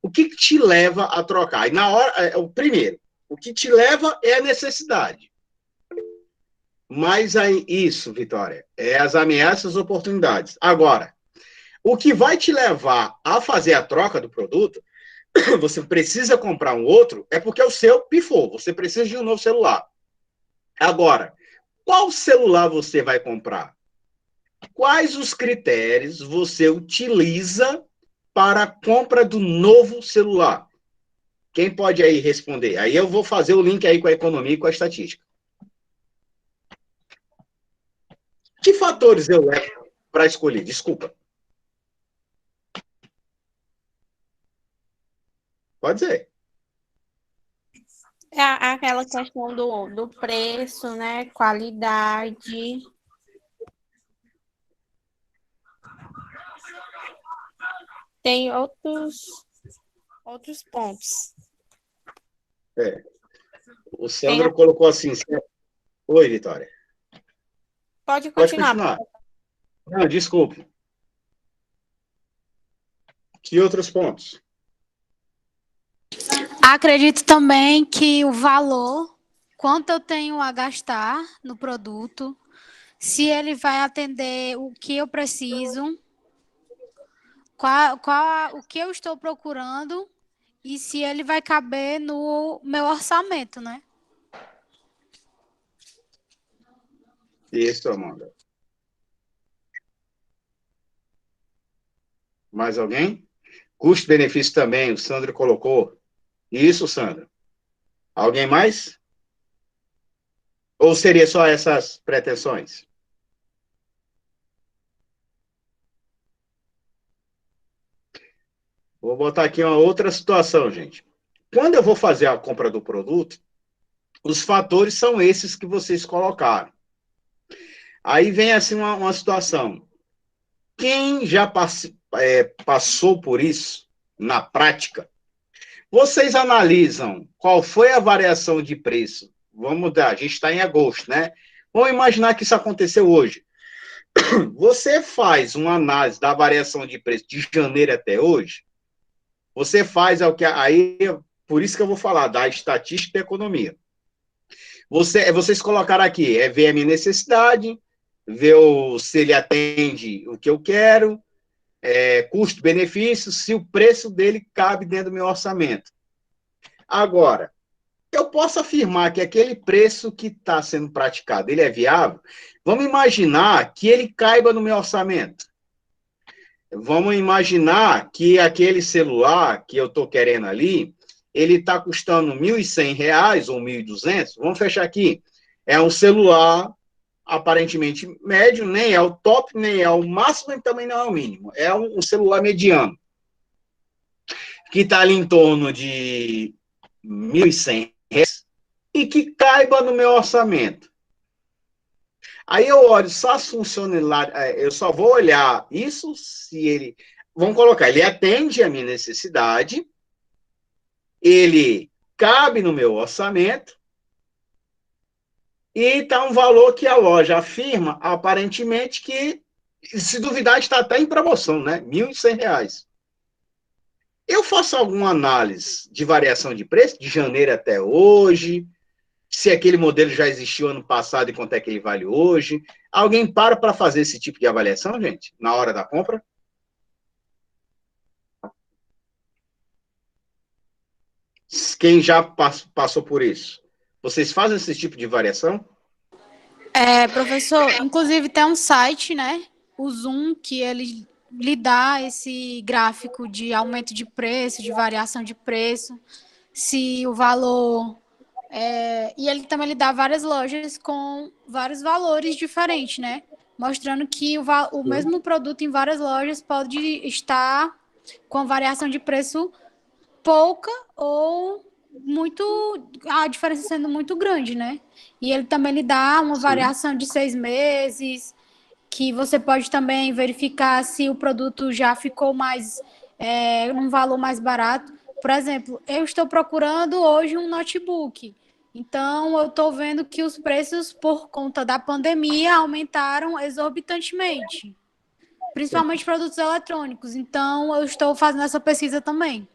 Speaker 1: O que te leva a trocar? Aí na hora, o primeiro, o que te leva é a necessidade. Mas aí, isso, Vitória, é as ameaças e oportunidades. Agora, o que vai te levar a fazer a troca do produto, você precisa comprar um outro, é porque o seu pifou, você precisa de um novo celular. Agora, qual celular você vai comprar? Quais os critérios você utiliza para a compra do novo celular? Quem pode aí responder? Aí eu vou fazer o link aí com a economia e com a estatística. Que fatores eu levo para escolher? Desculpa. Pode ser.
Speaker 2: É aquela questão do preço, né? Qualidade. Tem outros pontos.
Speaker 1: O Sandro colocou assim. Oi, Vitória.
Speaker 2: Pode
Speaker 1: Pode
Speaker 2: continuar.
Speaker 1: continuar. Não, desculpe. Que outros pontos?
Speaker 3: Acredito também que o valor, quanto eu tenho a gastar no produto, se ele vai atender o que eu preciso, o que eu estou procurando e se ele vai caber no meu orçamento, né?
Speaker 1: Isso, Amanda. Mais alguém? Custo-benefício também, o Sandro colocou. Isso, Sandro. Alguém mais? Ou seria só essas pretensões? Vou botar aqui uma outra situação, gente. Quando eu vou fazer a compra do produto, os fatores são esses que vocês colocaram. Aí vem assim uma situação. Quem já passou por isso na prática, vocês analisam qual foi a variação de preço. Vamos mudar, a gente está em agosto, né? Vamos imaginar que isso aconteceu hoje. Você faz uma análise da variação de preço de janeiro até hoje, você faz aí, por isso que eu vou falar da estatística da economia. Vocês colocaram aqui, ver a minha necessidade, ver se ele atende o que eu quero, custo-benefício, se o preço dele cabe dentro do meu orçamento. Agora, eu posso afirmar que aquele preço que está sendo praticado, ele é viável? Vamos imaginar que ele caiba no meu orçamento. Vamos imaginar que aquele celular que eu estou querendo ali, ele está custando R$ 1.100 ou 1.200. Vamos fechar aqui. É um celular aparentemente médio, nem é o top, nem é o máximo, e também não é o mínimo. É um celular mediano, que está ali em torno de R$ 1.100 e que caiba no meu orçamento. Aí eu olho só as funcionalidades, eu só vou olhar isso se ele, vamos colocar, ele atende a minha necessidade, ele cabe no meu orçamento, e está um valor que a loja afirma, aparentemente, que, se duvidar, está até em promoção, né? R$ 1.100. Eu faço alguma análise de variação de preço, de janeiro até hoje, se aquele modelo já existiu ano passado e quanto é que ele vale hoje. Alguém para fazer esse tipo de avaliação, gente, na hora da compra? Quem já passou por isso? Vocês fazem esse tipo de variação?
Speaker 3: Professor, inclusive tem um site, né? O Zoom, que ele lhe dá esse gráfico de aumento de preço, de variação de preço, se o valor... e ele também lhe dá várias lojas com vários valores diferentes, né? Mostrando que o mesmo produto em várias lojas pode estar com variação de preço pouca ou muito, a diferença sendo muito grande, né? E ele também lhe dá uma variação de 6 meses, que você pode também verificar se o produto já ficou mais, num valor mais barato. Por exemplo, eu estou procurando hoje um notebook. Então, eu estou vendo que os preços, por conta da pandemia, aumentaram exorbitantemente, principalmente produtos eletrônicos. Então, eu estou fazendo essa pesquisa também.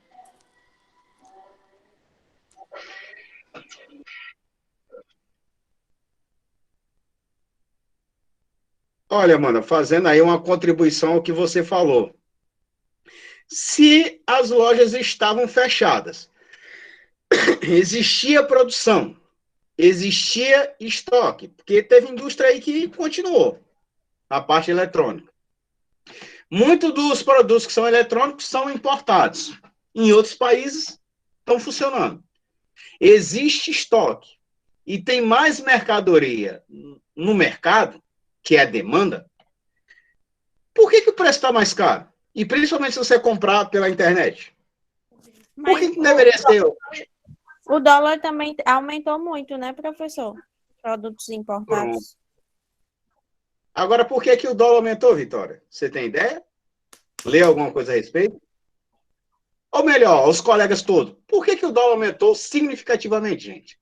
Speaker 1: Olha, mano, fazendo aí uma contribuição ao que você falou. Se as lojas estavam fechadas, existia produção, existia estoque, porque teve indústria aí que continuou, a parte eletrônica. Muitos dos produtos que são eletrônicos são importados. Em outros países, estão funcionando. Existe estoque e tem mais mercadoria no mercado, que é a demanda. Por que o preço está mais caro? E principalmente se você comprar pela internet. Por que deveria ser?
Speaker 2: O dólar também aumentou muito, né, professor? Produtos importados.
Speaker 1: Pronto. Agora, por que o dólar aumentou, Vitória? Você tem ideia? Lê alguma coisa a respeito? Ou melhor, os colegas todos, por que o dólar aumentou significativamente, gente?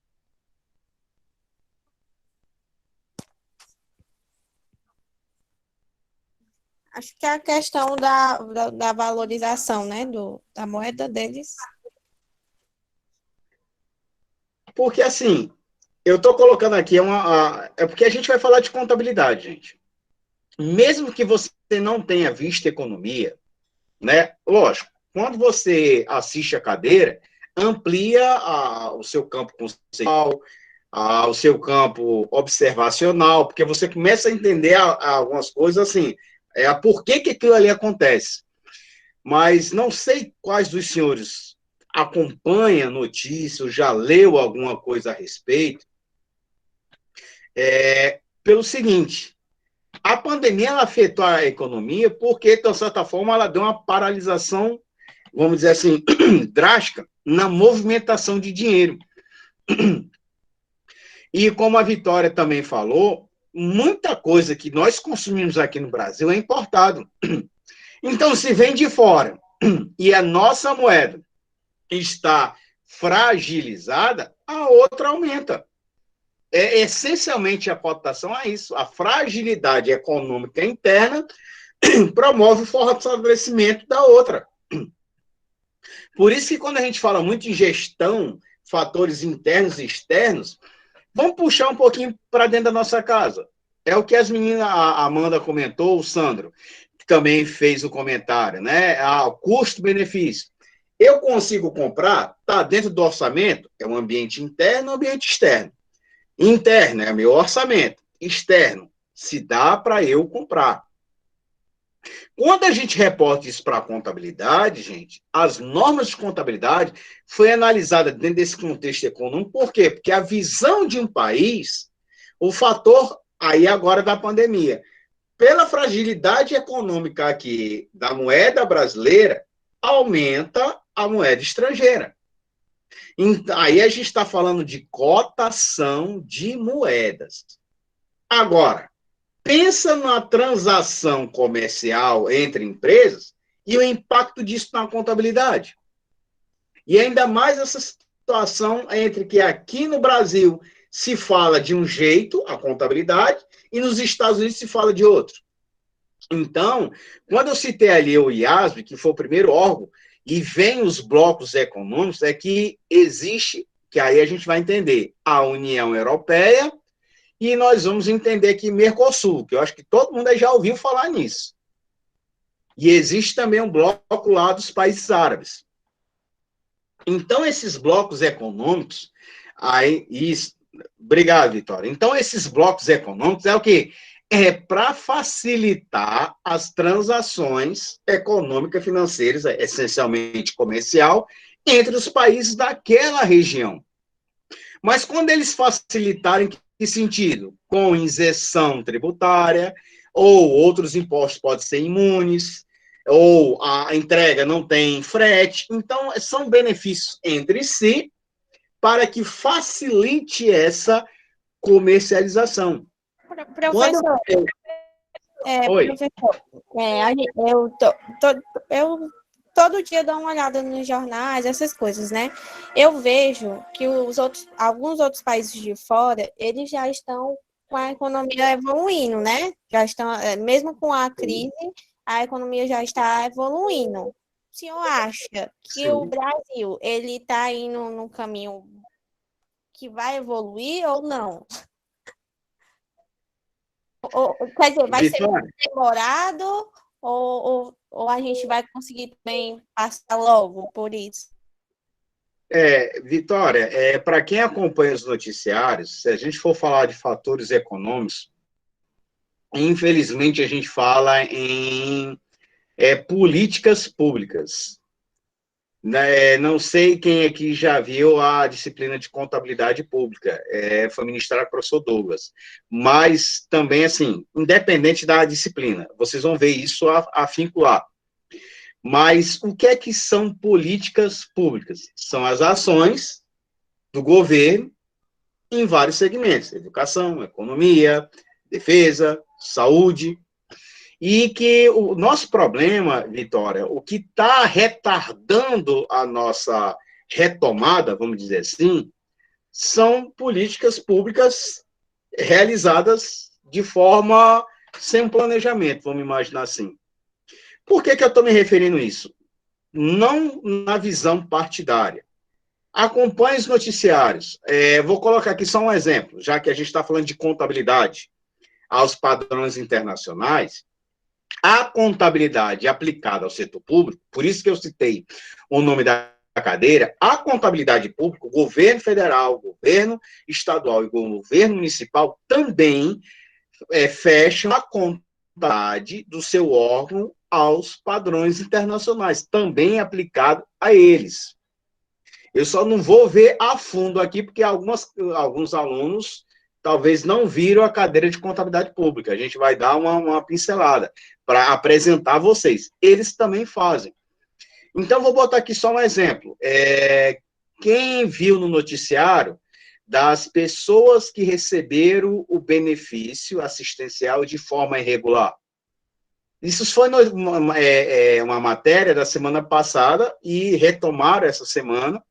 Speaker 2: Acho que é a questão da valorização, né, da moeda deles.
Speaker 1: Porque, assim, eu estou colocando aqui, é porque a gente vai falar de contabilidade, gente. Mesmo que você não tenha visto economia, né? Lógico, quando você assiste a cadeira, amplia o seu campo conceitual, o seu campo observacional, porque você começa a entender algumas coisas assim, por que aquilo ali acontece. Mas não sei quais dos senhores acompanha notícias, já leu alguma coisa a respeito, pelo seguinte, a pandemia ela afetou a economia porque, de certa forma, ela deu uma paralisação, vamos dizer assim, drástica na movimentação de dinheiro. E como a Vitória também falou, muita coisa que nós consumimos aqui no Brasil é importado. Então, se vem de fora e a nossa moeda está fragilizada, a outra aumenta. Essencialmente a cotação é isso. A fragilidade econômica interna promove o fortalecimento da outra. Por isso que quando a gente fala muito em gestão, fatores internos e externos, vamos puxar um pouquinho para dentro da nossa casa. É o que as meninas, a Amanda comentou, o Sandro, que também fez o comentário, né? O custo-benefício. Eu consigo comprar, está dentro do orçamento, é um ambiente interno, um ambiente externo. Interno é meu orçamento, externo, se dá para eu comprar. Quando a gente reporta isso para a contabilidade, gente, as normas de contabilidade foi analisada dentro desse contexto econômico, por quê? Porque a visão de um país, o fator aí agora da pandemia, pela fragilidade econômica aqui da moeda brasileira, aumenta a moeda estrangeira. Aí a gente está falando de cotação de moedas. Agora, pensa na transação comercial entre empresas e o impacto disso na contabilidade. E ainda mais essa situação entre que aqui no Brasil se fala de um jeito, a contabilidade, e nos Estados Unidos se fala de outro. Então, quando eu citei ali o IASB, que foi o primeiro órgão, e vem os blocos econômicos, é que existe, que aí a gente vai entender, a União Europeia, e nós vamos entender que Mercosul, que eu acho que todo mundo aí já ouviu falar nisso. E existe também um bloco lá dos países árabes. Então, esses blocos econômicos, aí, isso, obrigado, Vitória. Então, esses blocos econômicos é o quê? É para facilitar as transações econômicas financeiras, essencialmente comercial, entre os países daquela região. Mas quando eles facilitarem, em que sentido? Com isenção tributária, ou outros impostos podem ser imunes, ou a entrega não tem frete. Então, são benefícios entre si para que facilite essa comercialização.
Speaker 2: Professor,
Speaker 1: Oi.
Speaker 2: professor, eu todo dia dou uma olhada nos jornais, essas coisas, né? Eu vejo que alguns outros países de fora, eles já estão com a economia evoluindo, né? Já estão, mesmo com a crise, a economia já está evoluindo. O senhor acha que o Brasil, ele está indo num caminho que vai evoluir ou não? Quer dizer, vai ser demorado ou a gente vai conseguir também passar logo por isso?
Speaker 1: Vitória, para quem acompanha os noticiários, se a gente for falar de fatores econômicos, infelizmente a gente fala em políticas públicas. Não sei quem aqui já viu a disciplina de contabilidade pública, foi ministrado pelo professor Douglas, mas também, assim, independente da disciplina, vocês vão ver isso afinco lá. Mas o que é que são políticas públicas? São as ações do governo em vários segmentos, educação, economia, defesa, saúde, e que o nosso problema, Vitória, o que está retardando a nossa retomada, vamos dizer assim, são políticas públicas realizadas de forma sem planejamento, vamos imaginar assim. Por que eu estou me referindo a isso? Não na visão partidária. Acompanhe os noticiários. Vou colocar aqui só um exemplo, já que a gente está falando de contabilidade aos padrões internacionais. A contabilidade aplicada ao setor público, por isso que eu citei o nome da cadeira, a contabilidade pública, o governo federal, o governo estadual e o governo municipal também fecham a contabilidade do seu órgão aos padrões internacionais, também aplicado a eles. Eu só não vou ver a fundo aqui, porque alguns alunos talvez não viram a cadeira de contabilidade pública. A gente vai dar uma pincelada para apresentar a vocês. Eles também fazem. Então, vou botar aqui só um exemplo. Quem viu no noticiário das pessoas que receberam o benefício assistencial de forma irregular? Isso foi uma matéria da semana passada e retomaram essa semana.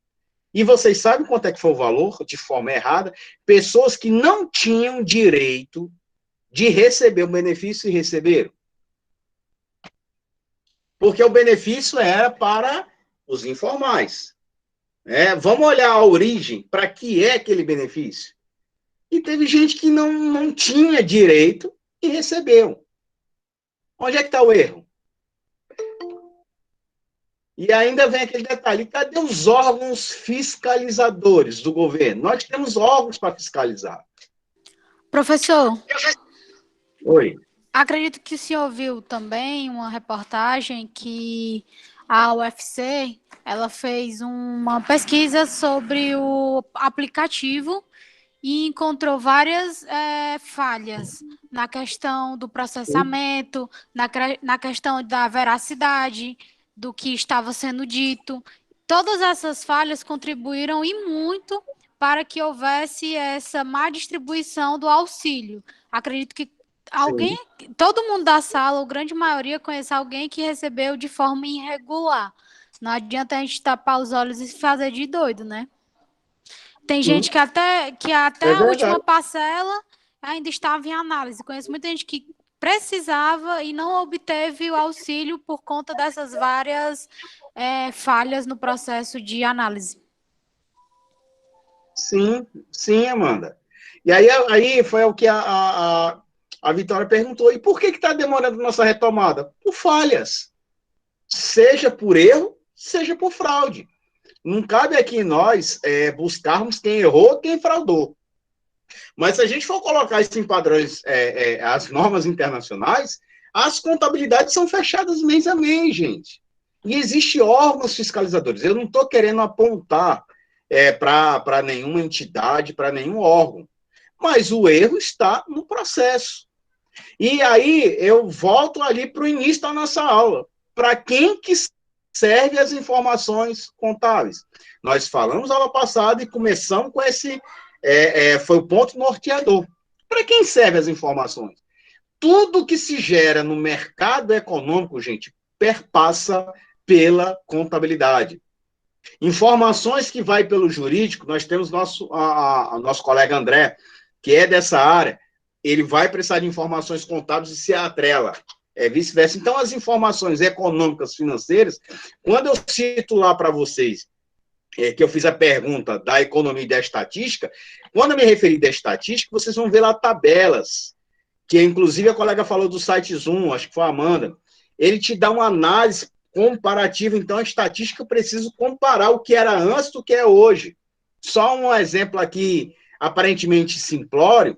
Speaker 1: E vocês sabem quanto é que foi o valor, de forma errada? Pessoas que não tinham direito de receber o benefício e receberam. Porque o benefício era para os informais. Vamos olhar a origem, para que é aquele benefício. E teve gente que não tinha direito e recebeu. Onde é que está o erro? E ainda vem aquele detalhe, cadê os órgãos fiscalizadores do governo? Nós temos órgãos para fiscalizar.
Speaker 3: Professor,
Speaker 1: Oi.
Speaker 3: acredito que o senhor viu também uma reportagem que a UFC ela fez uma pesquisa sobre o aplicativo e encontrou várias falhas na questão do processamento, na questão da veracidade do que estava sendo dito. Todas essas falhas contribuíram e muito para que houvesse essa má distribuição do auxílio. Acredito que todo mundo da sala, ou grande maioria, conhece alguém que recebeu de forma irregular. Não adianta a gente tapar os olhos e fazer de doido, né? Tem gente que até a última parcela ainda estava em análise. Conheço muita gente que precisava e não obteve o auxílio por conta dessas várias falhas no processo de análise.
Speaker 1: Sim, Amanda. E aí foi o que a Vitória perguntou. E por que está demorando nossa retomada? Por falhas. Seja por erro, seja por fraude. Não cabe aqui nós buscarmos quem errou, quem fraudou. Mas se a gente for colocar isso em padrões, as normas internacionais, as contabilidades são fechadas mês a mês, gente. E existem órgãos fiscalizadores. Eu não estou querendo apontar para nenhuma entidade, para nenhum órgão. Mas o erro está no processo. E aí eu volto ali para o início da nossa aula. para quem que serve as informações contábeis. Nós falamos aula passada e começamos com esse, foi o ponto norteador. Para quem serve as informações? Tudo que se gera no mercado econômico, gente, perpassa pela contabilidade. Informações que vai pelo jurídico, nós temos nosso colega André, que é dessa área, ele vai precisar de informações contábeis e se atrela. Vice-versa. Então, as informações econômicas, financeiras, quando eu cito lá para vocês, que eu fiz a pergunta da economia e da estatística, quando eu me referi da estatística, vocês vão ver lá tabelas, que inclusive a colega falou do site Zoom, acho que foi a Amanda, ele te dá uma análise comparativa, então a estatística eu preciso comparar o que era antes do que é hoje. Só um exemplo aqui, aparentemente simplório,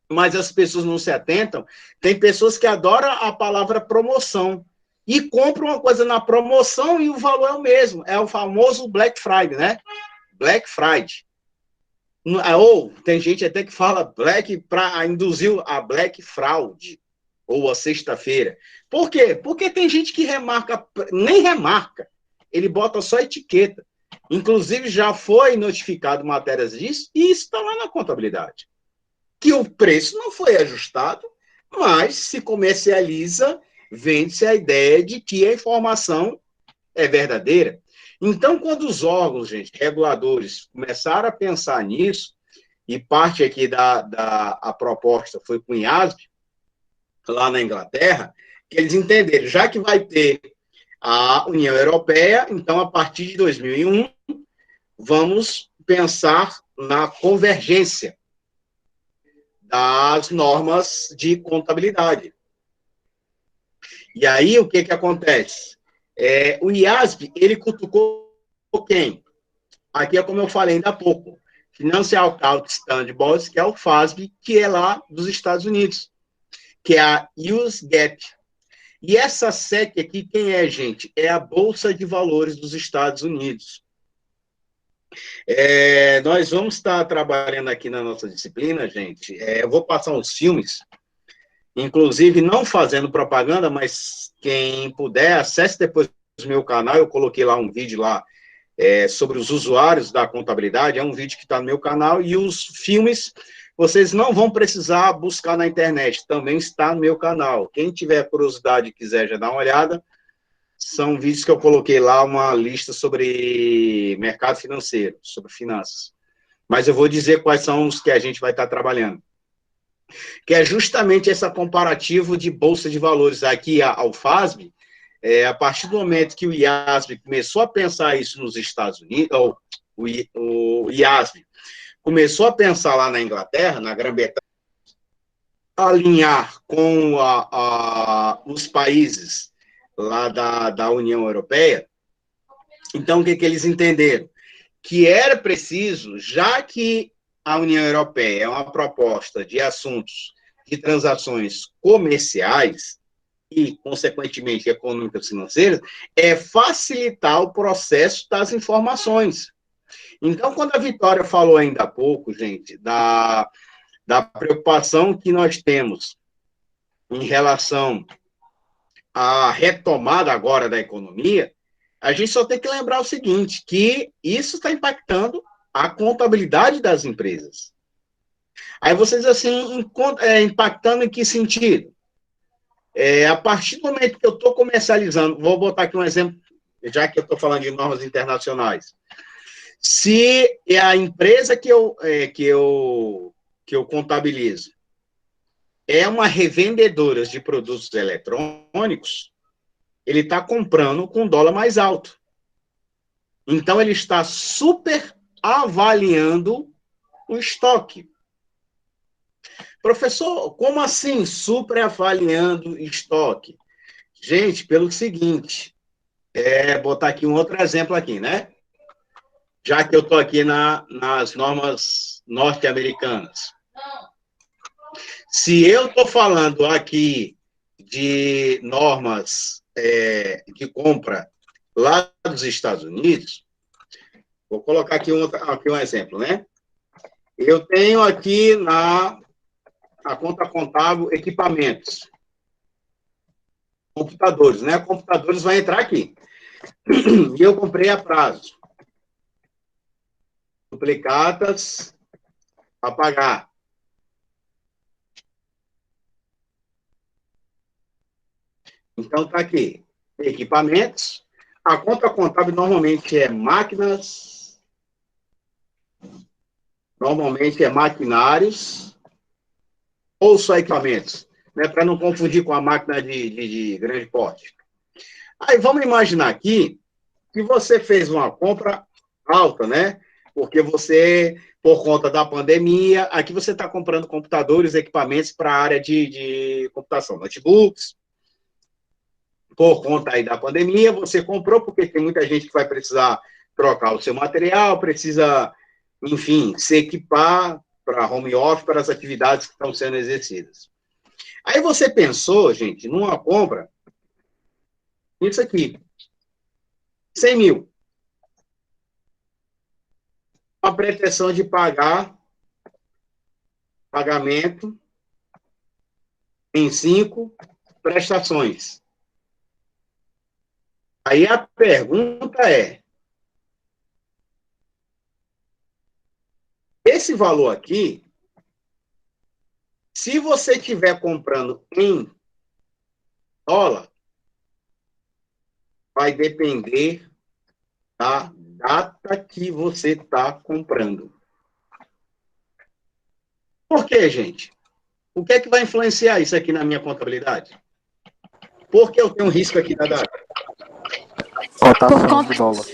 Speaker 1: mas as pessoas não se atentam. Tem pessoas que adoram a palavra promoção e compram uma coisa na promoção e o valor é o mesmo. É o famoso Black Friday, né? Black Friday. Ou tem gente até que fala Black para induzir a Black Fraud, ou a sexta-feira. Por quê? Porque tem gente que nem remarca, ele bota só etiqueta. Inclusive, já foi notificado matérias disso, e isso está lá na contabilidade. Que o preço não foi ajustado, mas se comercializa, vende-se a ideia de que a informação é verdadeira. Então, quando os órgãos, gente, reguladores, começaram a pensar nisso, e parte aqui a proposta foi com o IASB, lá na Inglaterra, que eles entenderam, já que vai ter a União Europeia, então, a partir de 2001, vamos pensar na convergência das normas de contabilidade. E aí, o que acontece? O IASB, ele cutucou quem? Aqui é como eu falei ainda há pouco, Financial Accounting Standards, que é o FASB, que é lá dos Estados Unidos, que é a US GAAP. E essa SEC aqui, quem é, gente? É a Bolsa de Valores dos Estados Unidos. Nós vamos estar trabalhando aqui na nossa disciplina, gente. Eu vou passar uns filmes, inclusive não fazendo propaganda, mas quem puder, acesse depois do meu canal. Eu coloquei lá um vídeo lá sobre os usuários da contabilidade. É um vídeo que está no meu canal. E os filmes, vocês não vão precisar buscar na internet. Também está no meu canal. Quem tiver curiosidade e quiser já dar uma olhada, são vídeos que eu coloquei lá, uma lista sobre mercado financeiro, sobre finanças. Mas eu vou dizer quais são os que a gente vai estar trabalhando. Que é justamente esse comparativo de bolsa de valores. Aqui, ao FASB, a partir do momento que o IASB começou a pensar isso nos Estados Unidos, ou o IASB começou a pensar lá na Inglaterra, na Grã-Bretanha, alinhar com os países lá da União Europeia. Então, o que eles entenderam? Que era preciso, já que a União Europeia é uma proposta de assuntos de transações comerciais e, consequentemente, econômicas e financeiras, facilitar o processo das informações. Então, quando a Vitória falou ainda há pouco, gente, da preocupação que nós temos em relação à retomada agora da economia, a gente só tem que lembrar o seguinte, que isso está impactando a contabilidade das empresas. Aí vocês, assim, impactando em que sentido? A partir do momento que eu estou comercializando, vou botar aqui um exemplo, já que eu estou falando de normas internacionais. Se a empresa que eu contabilizo é uma revendedora de produtos eletrônicos, ele está comprando com dólar mais alto. Então, ele está super avaliando o estoque. Professor, como assim super avaliando estoque? Gente, pelo seguinte, botar aqui um outro exemplo aqui, né? Já que eu estou aqui nas normas norte-americanas. Se eu estou falando aqui de normas de compra lá dos Estados Unidos, vou colocar aqui um exemplo, né? Eu tenho aqui a conta contábil equipamentos. Computadores, né? Computadores vai entrar aqui. E eu comprei a prazo. Duplicatas a pagar. Então, está aqui. Equipamentos. A conta contábil normalmente é máquinas. Normalmente é maquinários. Ou só equipamentos. Né, para não confundir com a máquina de grande porte. Aí, vamos imaginar aqui que você fez uma compra alta, né? Porque você, por conta da pandemia, aqui você está comprando computadores, equipamentos para a área de computação, notebooks. Por conta aí da pandemia, você comprou, porque tem muita gente que vai precisar trocar o seu material, precisa, enfim, se equipar para home office, para as atividades que estão sendo exercidas. Aí você pensou, gente, numa compra, isso aqui, 100 mil. A pretensão de pagamento em 5 prestações. Aí a pergunta é, esse valor aqui, se você estiver comprando em dólar, vai depender da data que você está comprando. Por quê, gente? O que é que vai influenciar isso aqui na minha contabilidade? Por que eu tenho um risco aqui na data?
Speaker 6: Cotação do dólar.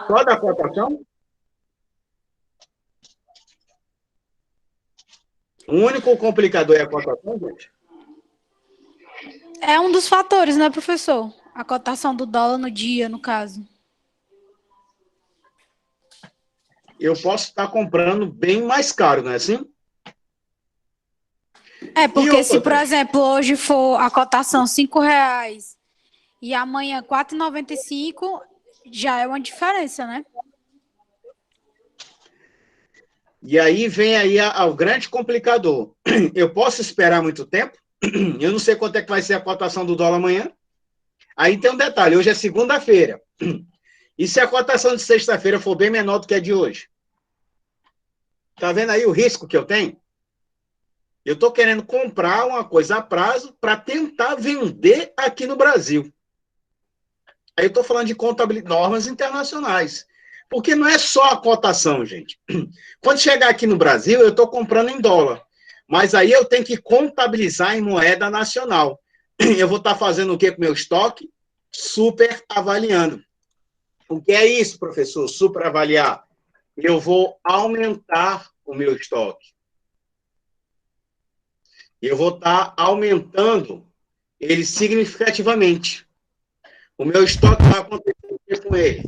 Speaker 1: Só da cotação? O único complicador é a cotação, gente?
Speaker 3: É um dos fatores, né, professor? A cotação do dólar no dia, no caso.
Speaker 1: Eu posso estar comprando bem mais caro, não é assim?
Speaker 3: É, porque
Speaker 1: outra,
Speaker 3: se, por exemplo, hoje for a cotação R$5 e amanhã R$4,95, já é uma diferença, né?
Speaker 1: E aí vem aí o grande complicador. Eu posso esperar muito tempo? Eu não sei quanto é que vai ser a cotação do dólar amanhã. Aí tem um detalhe, hoje é segunda-feira. E se a cotação de sexta-feira for bem menor do que a de hoje? Tá vendo aí o risco que eu tenho? Eu estou querendo comprar uma coisa a prazo para tentar vender aqui no Brasil. Aí eu estou falando de contabilidade, normas internacionais. Porque não é só a cotação, gente. Quando chegar aqui no Brasil, eu estou comprando em dólar. Mas aí eu tenho que contabilizar em moeda nacional. Eu vou estar fazendo o quê com o meu estoque? Super avaliando. O que é isso, professor? Super avaliar. Eu vou aumentar o meu estoque. Eu vou estar aumentando ele significativamente. O meu estoque vai acontecer com ele.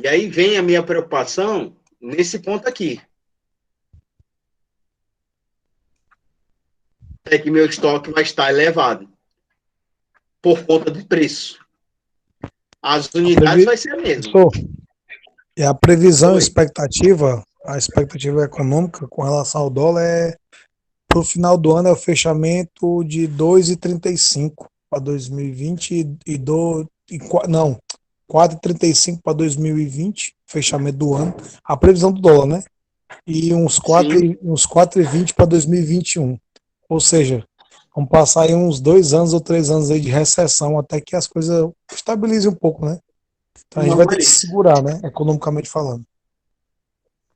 Speaker 1: E aí vem a minha preocupação nesse ponto aqui. É que meu estoque vai estar elevado por conta do preço. As unidades vai ser a mesma.
Speaker 7: E a previsão,
Speaker 1: Oi.
Speaker 7: a expectativa econômica com relação ao dólar é para o final do ano é o fechamento de 2,35 para 2020 não, 4,35 para 2020, fechamento do ano, a previsão do dólar, né? E uns 4,20 para 2021. Ou seja, vamos passar aí uns 2 anos ou 3 anos aí de recessão até que as coisas estabilizem um pouco, né? Então a gente vai ter que se segurar, né? Economicamente falando.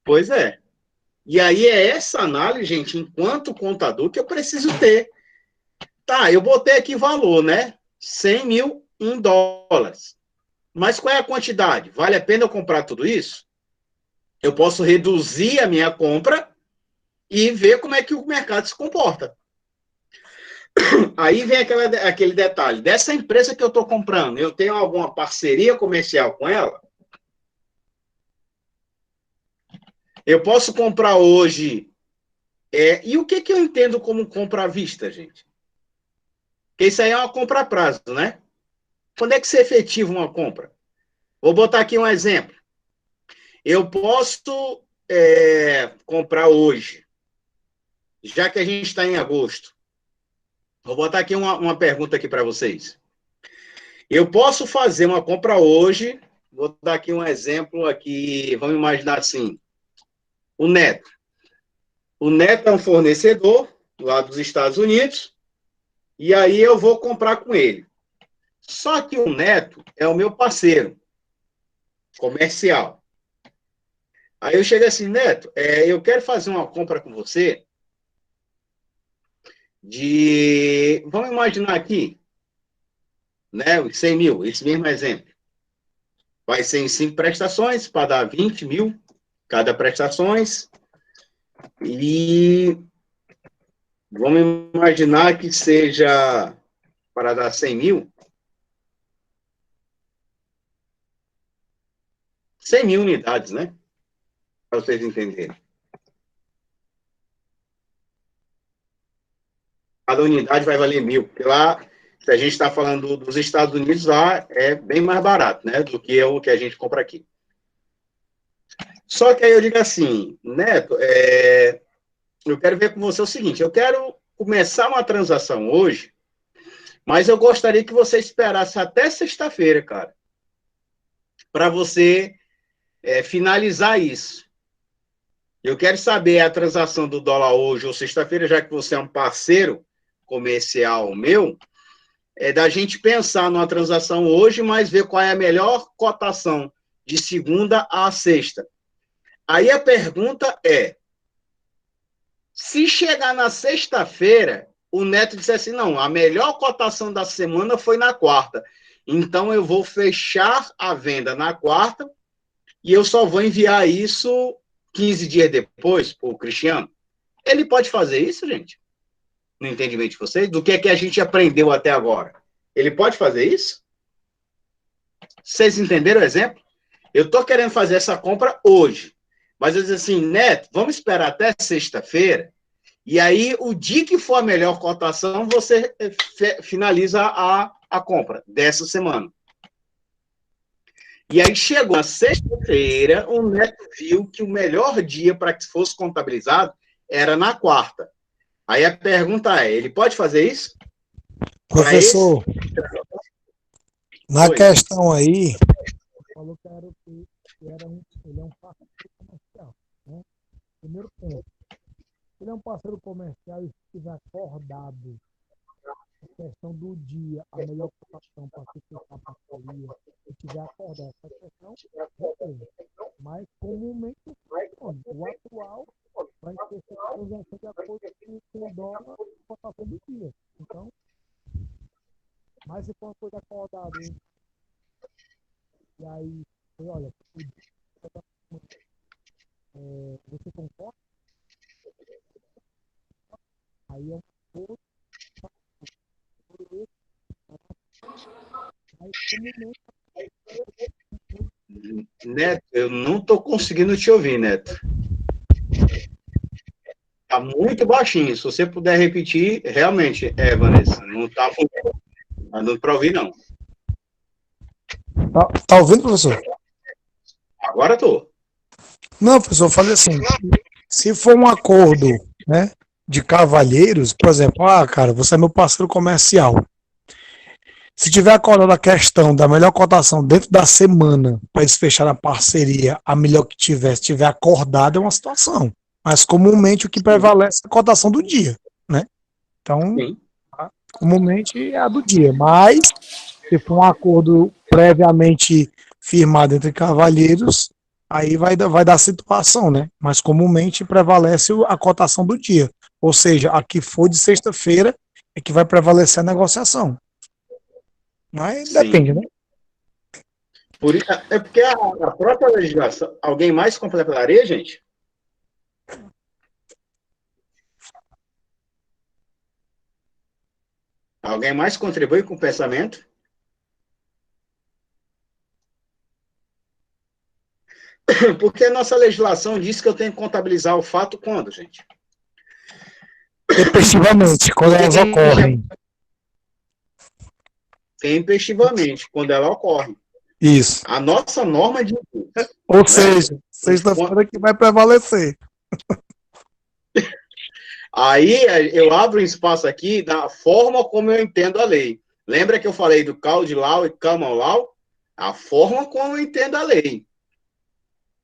Speaker 1: Pois é. E aí é essa análise, gente, enquanto contador, que eu preciso ter. Tá, eu botei aqui valor, né? 100 mil em dólares. Mas qual é a quantidade? Vale a pena eu comprar tudo isso? Eu posso reduzir a minha compra e ver como é que o mercado se comporta. Aí vem aquele detalhe. Dessa empresa que eu estou comprando, eu tenho alguma parceria comercial com ela? Eu posso comprar hoje. E o que eu entendo como compra à vista, gente? Porque isso aí é uma compra a prazo, né? Quando é que se efetiva uma compra? Vou botar aqui um exemplo. Eu posso comprar hoje, já que a gente está em agosto, vou botar aqui uma pergunta aqui para vocês. Eu posso fazer uma compra hoje, vou dar aqui um exemplo aqui, vamos imaginar assim, o Neto. O Neto é um fornecedor lá dos Estados Unidos, e aí eu vou comprar com ele. Só que o Neto é o meu parceiro comercial. Aí eu chego assim, Neto, eu quero fazer uma compra com você vamos imaginar aqui, né, os 100 mil, esse mesmo exemplo. Vai ser em 5 prestações, para dar 20 mil cada prestações. E vamos imaginar que seja para dar 100 mil. 100 mil unidades, né? Para vocês entenderem. Cada unidade vai valer 1.000, porque lá, se a gente está falando dos Estados Unidos, lá é bem mais barato, né, do que o que a gente compra aqui. Só que aí eu digo assim, Neto, eu quero ver com você o seguinte, eu quero começar uma transação hoje, mas eu gostaria que você esperasse até sexta-feira, cara, para você finalizar isso. Eu quero saber a transação do dólar hoje ou sexta-feira, já que você é um parceiro comercial meu, da gente pensar numa transação hoje, mas ver qual é a melhor cotação de segunda a sexta. Aí a pergunta é, se chegar na sexta-feira, o Neto disser assim, não, a melhor cotação da semana foi na quarta, então eu vou fechar a venda na quarta e eu só vou enviar isso 15 dias depois para o Cristiano. Ele pode fazer isso, gente? No entendimento de vocês? Do que é que a gente aprendeu até agora? Ele pode fazer isso? Vocês entenderam o exemplo? Eu estou querendo fazer essa compra hoje. Mas eu disse assim, Neto, vamos esperar até sexta-feira, e aí o dia que for a melhor cotação, você finaliza a compra dessa semana. E aí chegou a sexta-feira, o Neto viu que o melhor dia para que fosse contabilizado era na quarta. Aí a pergunta é, ele pode fazer isso?
Speaker 7: Professor, na questão aí, falou que ele é um parceiro comercial, né? Primeiro ponto, ele é um parceiro comercial e se estiver acordado a questão do dia, a melhor cotação para se fechar a parceria, se estiver acordado essa questão, beleza. Mas comumente o atual vai ser essa transação de acordo com o dólar e a cotação do dia. Então, mas se for uma coisa acordada, hein? E aí, olha, você concorda? Aí é um outro.
Speaker 1: Neto, eu não estou conseguindo te ouvir, Neto. Está muito baixinho. Se você puder repetir, realmente, Vanessa, não está dando para ouvir, não.
Speaker 7: Tá ouvindo, professor?
Speaker 1: Agora estou.
Speaker 7: Não, professor, eu falei assim, se for um acordo, né, de cavalheiros, por exemplo, cara, você é meu parceiro comercial. Se tiver acordado a questão da melhor cotação dentro da semana, para eles fecharem a parceria, a melhor que tiver, se tiver acordado, é uma situação. Mas comumente o que prevalece é a cotação do dia, né? Então, comumente é a do dia. Mas, se for um acordo previamente firmado entre cavalheiros, aí vai dar situação, né? Mas comumente prevalece a cotação do dia. Ou seja, a que for de sexta-feira é que vai prevalecer a negociação. Mas depende, né?
Speaker 1: É porque a própria legislação... Alguém mais completaria, gente? Alguém mais contribui com o pensamento? Porque a nossa legislação diz que eu tenho que contabilizar o fato quando, gente?
Speaker 7: Tempestivamente, quando elas ocorrem.
Speaker 1: Tempestivamente, quando ela ocorre.
Speaker 7: Isso.
Speaker 1: A nossa norma diz.
Speaker 7: Ou seja, Sexta-feira que vai prevalecer.
Speaker 1: Aí eu abro um espaço aqui da forma como eu entendo a lei. Lembra que eu falei do Code Law e Common Law? A forma como eu entendo a lei.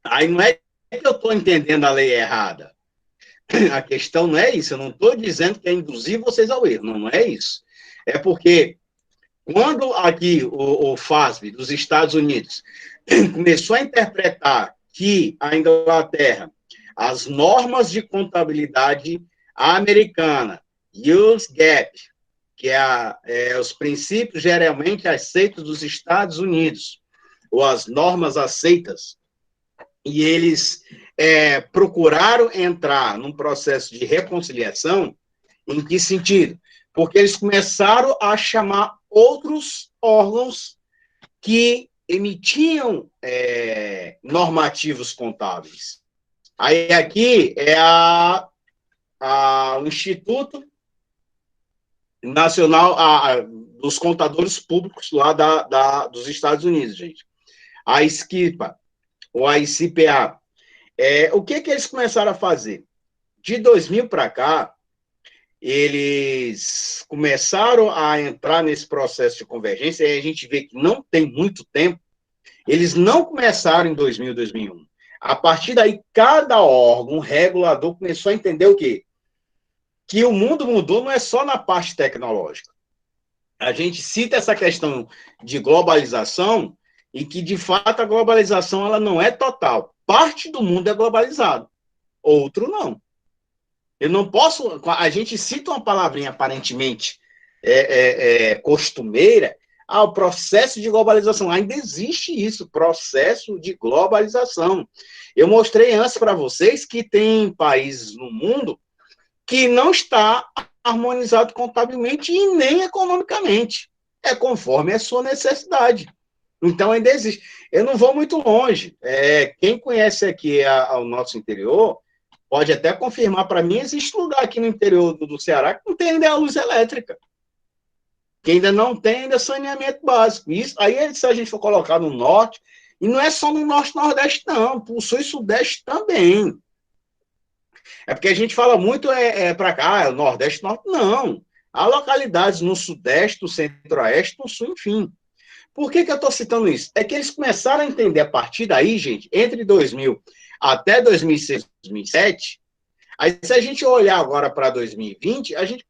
Speaker 1: Aí não é que eu estou entendendo a lei errada. A questão não é isso. Eu não estou dizendo que é induzir vocês ao erro. Não, não é isso. É porque quando aqui o FASB dos Estados Unidos começou a interpretar que a Inglaterra, as normas de contabilidade americana, US GAAP, que é os princípios geralmente aceitos dos Estados Unidos, ou as normas aceitas, e eles procuraram entrar num processo de reconciliação. Em que sentido? Porque eles começaram a chamar outros órgãos que emitiam normativos contábeis. Aí aqui é o Instituto Nacional dos Contadores Públicos lá dos Estados Unidos, gente. A SCIPA, ou a ICPA. O que eles começaram a fazer? De 2000 para cá, eles começaram a entrar nesse processo de convergência, e a gente vê que não tem muito tempo. Eles não começaram em 2000, 2001. A partir daí, cada órgão regulador começou a entender o quê? Que o mundo mudou não é só na parte tecnológica. A gente cita essa questão de globalização e que, de fato, a globalização ela não é total. Parte do mundo é globalizado, outro não. Eu não posso... A gente cita uma palavrinha aparentemente costumeira, o processo de globalização. Ainda existe isso, processo de globalização. Eu mostrei antes para vocês que tem países no mundo que não está harmonizado contabilmente e nem economicamente. É conforme a sua necessidade. Então, ainda existe. Eu não vou muito longe. Quem conhece aqui o nosso interior pode até confirmar para mim, existe lugar aqui no interior do Ceará que não tem ainda a luz elétrica. Que ainda não tem ainda saneamento básico. Isso, aí, se a gente for colocar no norte, e não é só no norte e nordeste, não. O sul e sudeste também. É porque a gente fala muito para cá, o nordeste, norte. Não. Há localidades no sudeste, no centro-oeste, no sul, enfim. Por que eu estou citando isso? É que eles começaram a entender a partir daí, gente, entre 2000 até 2006, 2007, aí se a gente olhar agora para 2020, a gente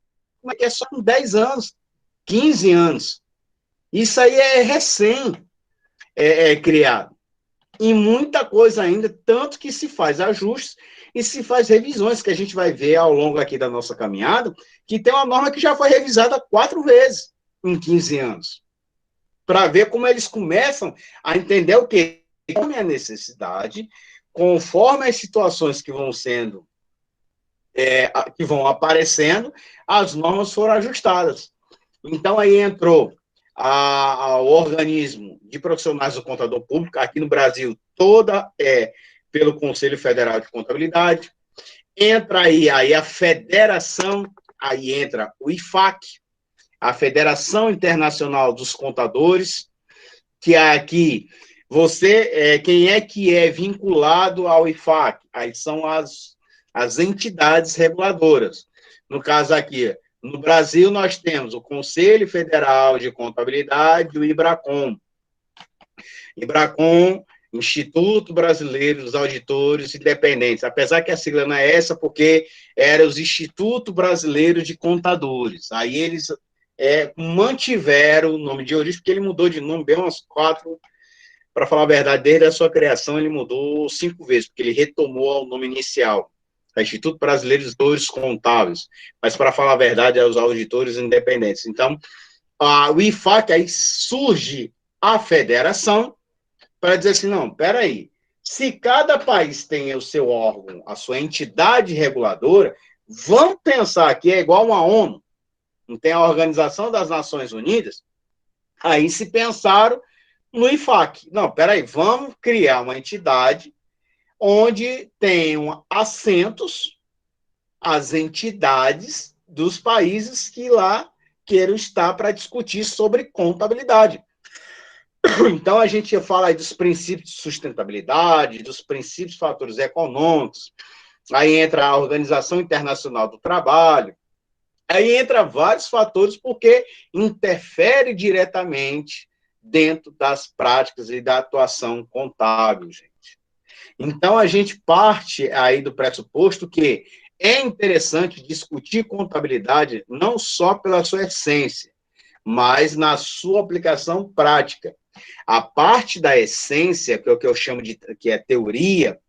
Speaker 1: é só com 10 anos, 15 anos. Isso aí é recém criado. E muita coisa ainda, tanto que se faz ajustes e se faz revisões, que a gente vai ver ao longo aqui da nossa caminhada, que tem uma norma que já foi revisada 4 vezes em 15 anos. Para ver como eles começam a entender o que é a necessidade, conforme as situações que vão sendo, que vão aparecendo, as normas foram ajustadas. Então, aí entrou o organismo de profissionais do contador público, aqui no Brasil, toda pelo Conselho Federal de Contabilidade. Entra aí a federação, aí entra o IFAC, a Federação Internacional dos Contadores, que aqui, quem é que é vinculado ao IFAC? Aí são as entidades reguladoras. No caso aqui, no Brasil, nós temos o Conselho Federal de Contabilidade, o IBRACON. IBRACON, Instituto Brasileiro dos Auditores Independentes, apesar que a sigla não é essa, porque era os Instituto Brasileiro de Contadores. Aí eles mantiveram o nome de origem, porque ele mudou de nome bem umas 4, para falar a verdade, desde a sua criação ele mudou 5 vezes, porque ele retomou o nome inicial, Instituto Brasileiro dos Auditores Contábeis, mas para falar a verdade, é os auditores independentes. Então, o IFAC, aí surge a federação, para dizer assim, não, peraí, se cada país tem o seu órgão, a sua entidade reguladora, vamos pensar que é igual uma ONU, não tem a Organização das Nações Unidas, aí se pensaram no IFAC. Não, peraí, vamos criar uma entidade onde tenham assentos as entidades dos países que lá queiram estar para discutir sobre contabilidade. Então, a gente fala aí dos princípios de sustentabilidade, dos princípios de fatores econômicos, aí entra a Organização Internacional do Trabalho, aí entra vários fatores, porque interfere diretamente dentro das práticas e da atuação contábil, gente. Então, a gente parte aí do pressuposto que é interessante discutir contabilidade não só pela sua essência, mas na sua aplicação prática. A parte da essência, que é o que eu chamo de que é teoria,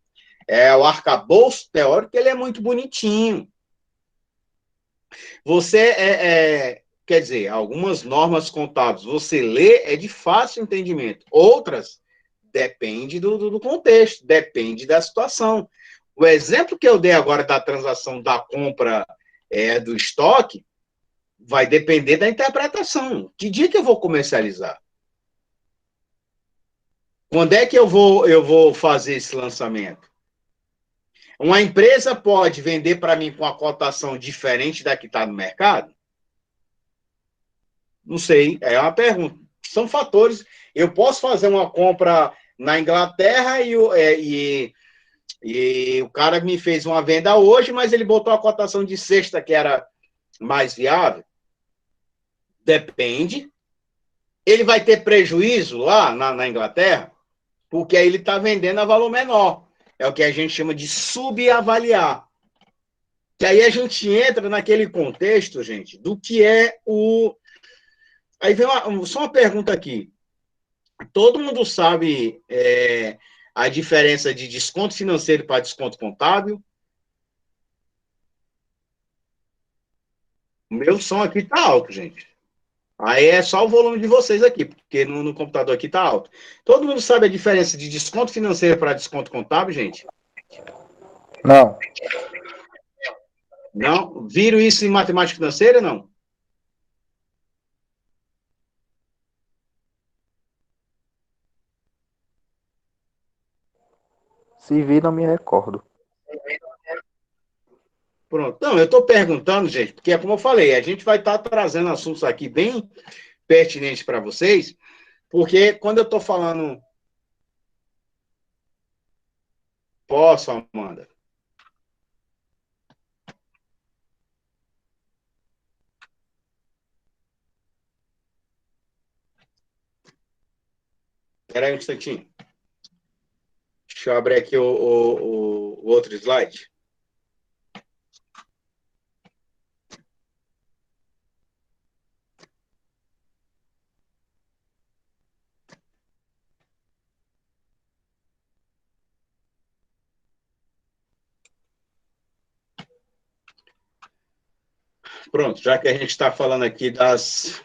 Speaker 1: é o arcabouço teórico, ele é muito bonitinho. Você quer dizer, algumas normas contábeis, você lê, é de fácil entendimento. Outras, depende do contexto, depende da situação. O exemplo que eu dei agora da transação da compra do estoque vai depender da interpretação. Que dia que eu vou comercializar? Quando é que eu vou fazer esse lançamento? Uma empresa pode vender para mim com uma cotação diferente da que está no mercado? Não sei, é uma pergunta. São fatores. Eu posso fazer uma compra na Inglaterra e o cara me fez uma venda hoje, mas ele botou a cotação de sexta, que era mais viável. Depende. Ele vai ter prejuízo lá na Inglaterra, porque aí ele está vendendo a valor menor. É o que a gente chama de subavaliar. Que aí a gente entra naquele contexto, gente, do que é o... Aí vem só uma pergunta aqui. Todo mundo sabe a diferença de desconto financeiro para desconto contábil? O meu som aqui está alto, gente. Aí é só o volume de vocês aqui, porque no computador aqui está alto. Todo mundo sabe a diferença de desconto financeiro para desconto contábil, gente?
Speaker 6: Não.
Speaker 1: Não? Viram isso em matemática financeira, não?
Speaker 6: Se vi, não me recordo.
Speaker 1: Pronto. Não, eu estou perguntando, gente, porque é como eu falei, a gente vai estar trazendo assuntos aqui bem pertinentes para vocês, porque quando eu estou falando... Posso, Amanda? Espera aí um instantinho. Deixa eu abrir aqui o outro slide. Pronto, já que a gente está falando aqui das...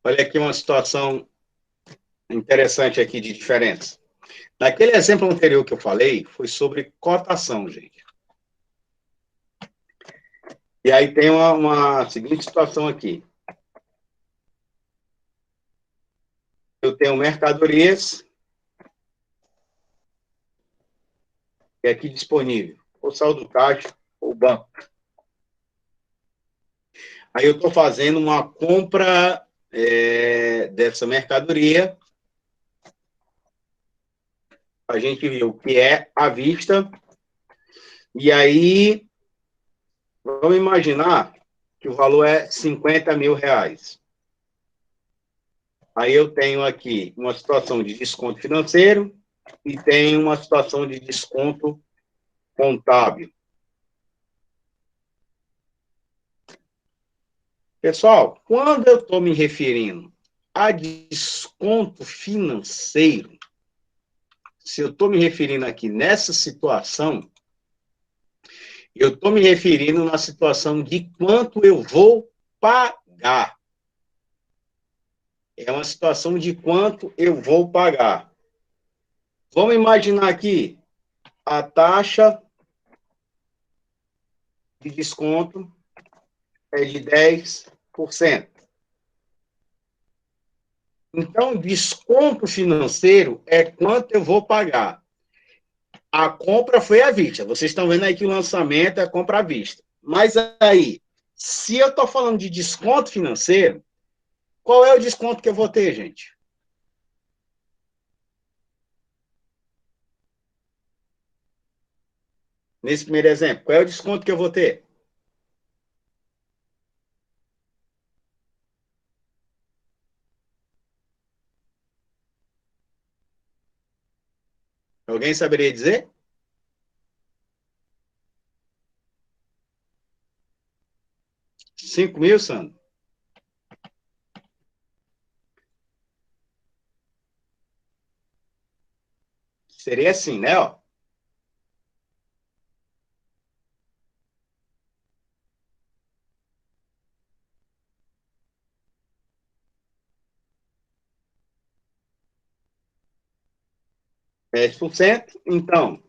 Speaker 1: Olha aqui uma situação interessante aqui de diferença. Naquele exemplo anterior que eu falei, foi sobre cotação, gente. E aí tem uma seguinte situação aqui. Eu tenho mercadorias que é aqui disponível, ou saldo caixa, ou banco. Aí eu estou fazendo uma compra dessa mercadoria. A gente viu que é à vista. E aí, vamos imaginar que o valor é 50 mil reais. Aí eu tenho aqui uma situação de desconto financeiro e tenho uma situação de desconto contábil. Pessoal, quando eu estou me referindo a desconto financeiro, se eu estou me referindo aqui nessa situação, eu estou me referindo na situação de quanto eu vou pagar. É uma situação de quanto eu vou pagar. Vamos imaginar aqui a taxa de desconto é de 10%. Então, desconto financeiro é quanto eu vou pagar. A compra foi à vista. Vocês estão vendo aí que o lançamento é compra à vista. Mas aí, Se eu estou falando de desconto financeiro, qual é o desconto que eu vou ter, gente? Nesse primeiro exemplo, qual é o desconto que eu vou ter? Alguém saberia dizer? 5.000, Sandro? Seria assim, né? Ó. %. Então,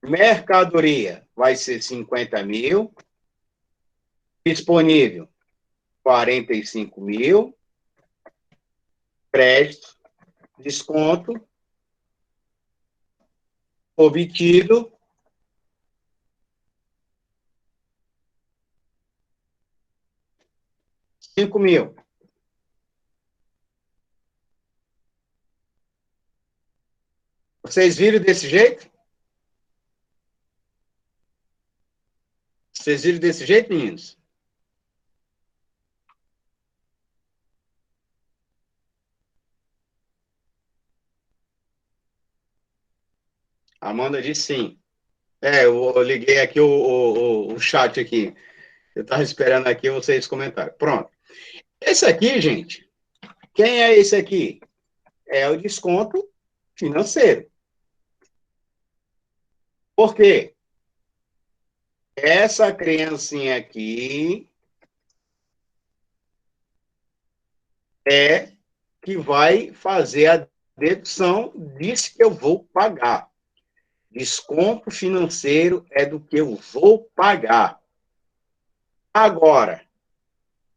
Speaker 1: mercadoria vai ser 50.000, disponível 45.000, crédito, desconto, obtido 5.000. Vocês viram desse jeito? Vocês viram desse jeito, meninos? Amanda disse sim. Eu liguei aqui o chat aqui. Eu estava esperando aqui vocês comentarem. Pronto. Esse aqui, gente, quem é esse aqui? É o desconto financeiro. Por quê? Essa criancinha aqui é que vai fazer a dedução disso que eu vou pagar. Desconto financeiro é do que eu vou pagar. Agora,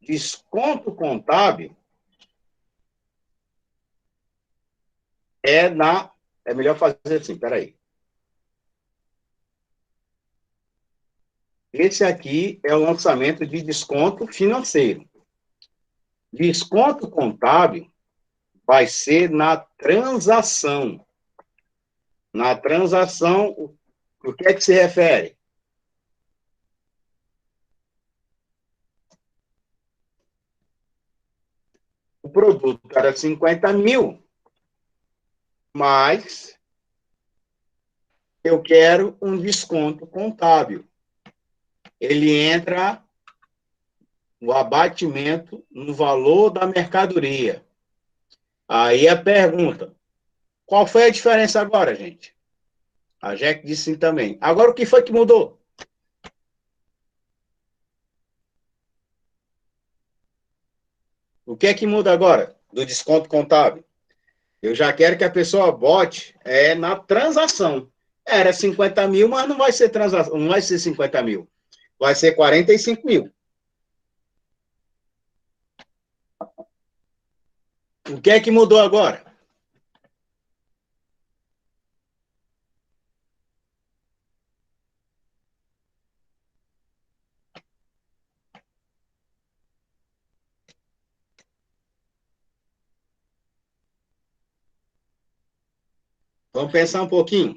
Speaker 1: desconto contábil é melhor fazer assim, peraí. Esse aqui é o lançamento de desconto financeiro. Desconto contábil vai ser na transação. Na transação, o que é que se refere? O produto era 50.000, mas eu quero um desconto contábil. Ele entra o abatimento no valor da mercadoria. Aí a pergunta, qual foi a diferença agora, gente? A Jack disse sim também. Agora, o que foi que mudou? O que é que muda agora do desconto contábil? Eu já quero que a pessoa bote na transação. Era 50.000, mas não vai ser transação, não vai ser 50.000. Vai ser 45.000. O que é que mudou agora? Vamos pensar um pouquinho.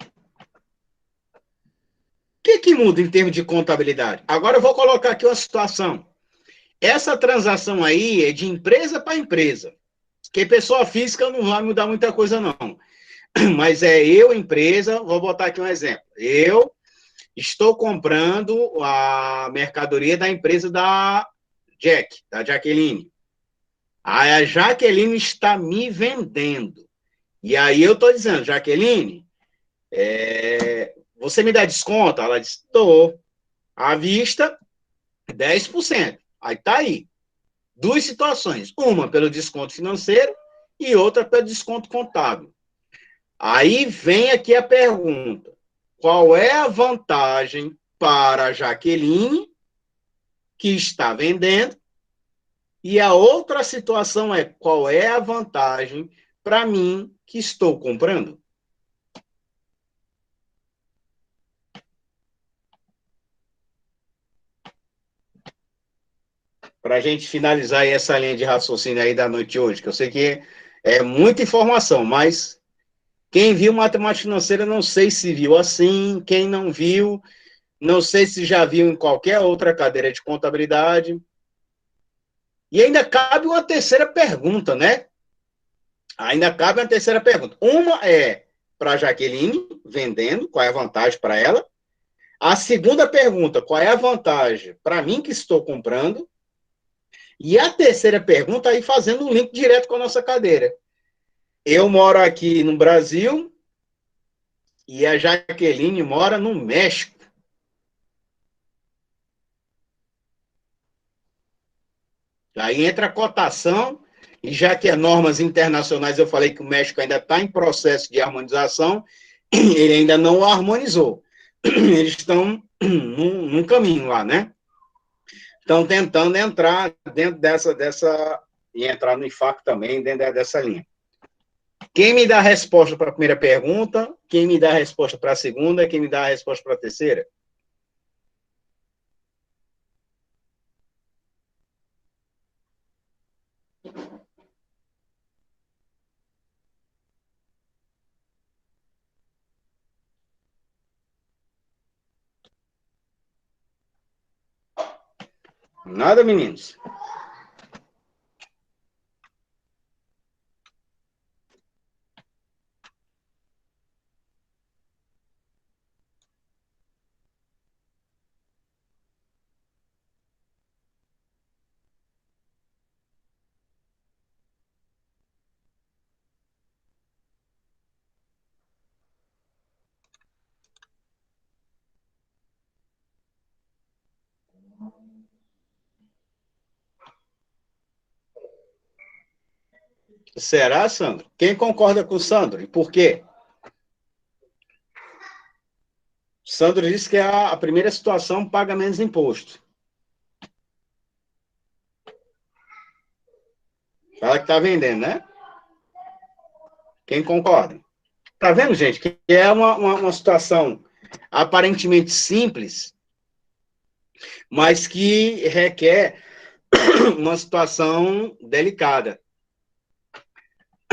Speaker 1: O que muda em termos de contabilidade? Agora eu vou colocar aqui uma situação. Essa transação aí é de empresa para empresa. Porque pessoa física não vai mudar muita coisa, não. Mas é eu, empresa, vou botar aqui um exemplo. Eu estou comprando a mercadoria da empresa da da Jaqueline. A Jaqueline está me vendendo. E aí eu estou dizendo, Jaqueline, você me dá desconto? Ela disse, estou. À vista, 10%. Aí tá aí. Duas situações. Uma pelo desconto financeiro e outra pelo desconto contábil. Aí vem aqui a pergunta. Qual é a vantagem para a Jaqueline, que está vendendo? E a outra situação é qual é a vantagem para mim, que estou comprando? para a gente finalizar aí essa linha de raciocínio aí da noite de hoje, que eu sei que é muita informação, mas quem viu matemática financeira, não sei se viu assim, quem não viu, não sei se já viu em qualquer outra cadeira de contabilidade. E ainda cabe uma terceira pergunta, né? Ainda cabe uma terceira pergunta. Uma é para a Jaqueline, vendendo, qual é a vantagem para ela? A segunda pergunta, qual é a vantagem para mim que estou comprando? E a terceira pergunta, aí fazendo um link direto com a nossa cadeira. Eu moro aqui no Brasil e a Jaqueline mora no México. Aí entra a cotação, e já que é normas internacionais, eu falei que o México ainda está em processo de harmonização, ele ainda não harmonizou. Eles estão num caminho lá, né? Estão tentando entrar dentro dessa e entrar no IFAC também, dentro dessa linha. Quem me dá a resposta para a primeira pergunta, quem me dá a resposta para a segunda, quem me dá a resposta para a terceira? Nada, meninos? Será, Sandro? Quem concorda com o Sandro? E por quê? Sandro disse que a primeira situação paga menos imposto. Fala que está vendendo, né? Quem concorda? Tá vendo, gente? Que é uma situação aparentemente simples, mas que requer uma situação delicada.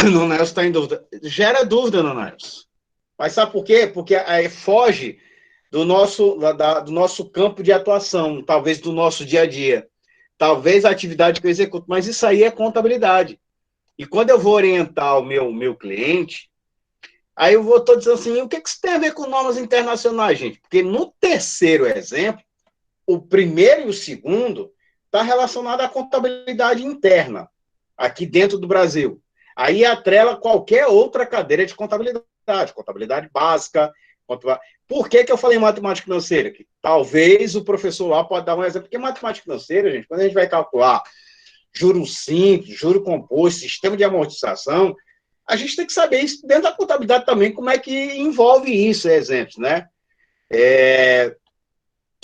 Speaker 1: Nonelson está em dúvida. Gera dúvida, Nonelson. Mas sabe por quê? Porque aí foge do nosso campo de atuação, talvez do nosso dia a dia. Talvez a atividade que eu executo, mas isso aí é contabilidade. E quando eu vou orientar o meu cliente, aí eu estou dizendo assim, o que isso tem a ver com normas internacionais, gente? Porque no terceiro exemplo, o primeiro e o segundo está relacionado à contabilidade interna, aqui dentro do Brasil. Aí atrela qualquer outra cadeira de contabilidade, contabilidade básica. Por que eu falei matemática financeira? Que talvez o professor lá pode dar um exemplo, porque matemática financeira, gente, quando a gente vai calcular juro simples, juro composto, sistema de amortização, a gente tem que saber isso dentro da contabilidade também, como é que envolve isso, exemplos, né?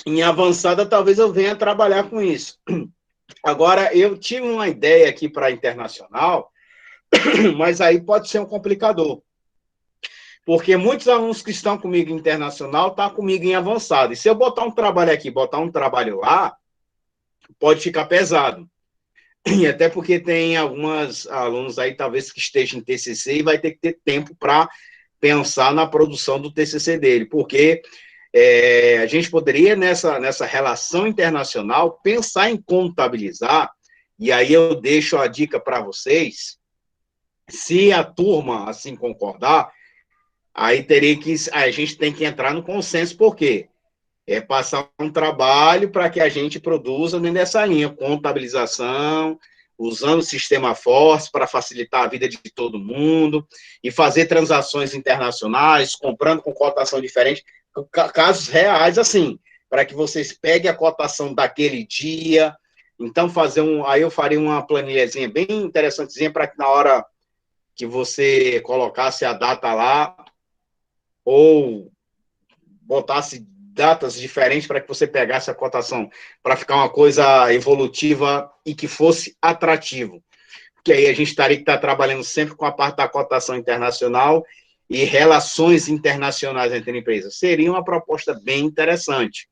Speaker 1: Em avançada, talvez eu venha trabalhar com isso. Agora, eu tive uma ideia aqui para internacional, mas aí pode ser um complicador. Porque muitos alunos que estão comigo em internacional estão comigo em avançado. E se eu botar um trabalho aqui, botar um trabalho lá, pode ficar pesado. E até porque tem alguns alunos aí, talvez, que estejam em TCC e vai ter que ter tempo para pensar na produção do TCC dele. Porque a gente poderia, nessa relação internacional, pensar em contabilizar, e aí eu deixo a dica para vocês, se a turma assim concordar, aí a gente tem que entrar no consenso, por quê? É passar um trabalho para que a gente produza dentro dessa linha, contabilização, usando o sistema Force para facilitar a vida de todo mundo, e fazer transações internacionais, comprando com cotação diferente, casos reais, assim, para que vocês peguem a cotação daquele dia. Então, aí eu faria uma planilhazinha bem interessantezinha para que na hora que você colocasse a data lá, ou botasse datas diferentes para que você pegasse a cotação, para ficar uma coisa evolutiva e que fosse atrativo. Porque aí a gente teria que estar trabalhando sempre com a parte da cotação internacional e relações internacionais entre empresas. Seria uma proposta bem interessante,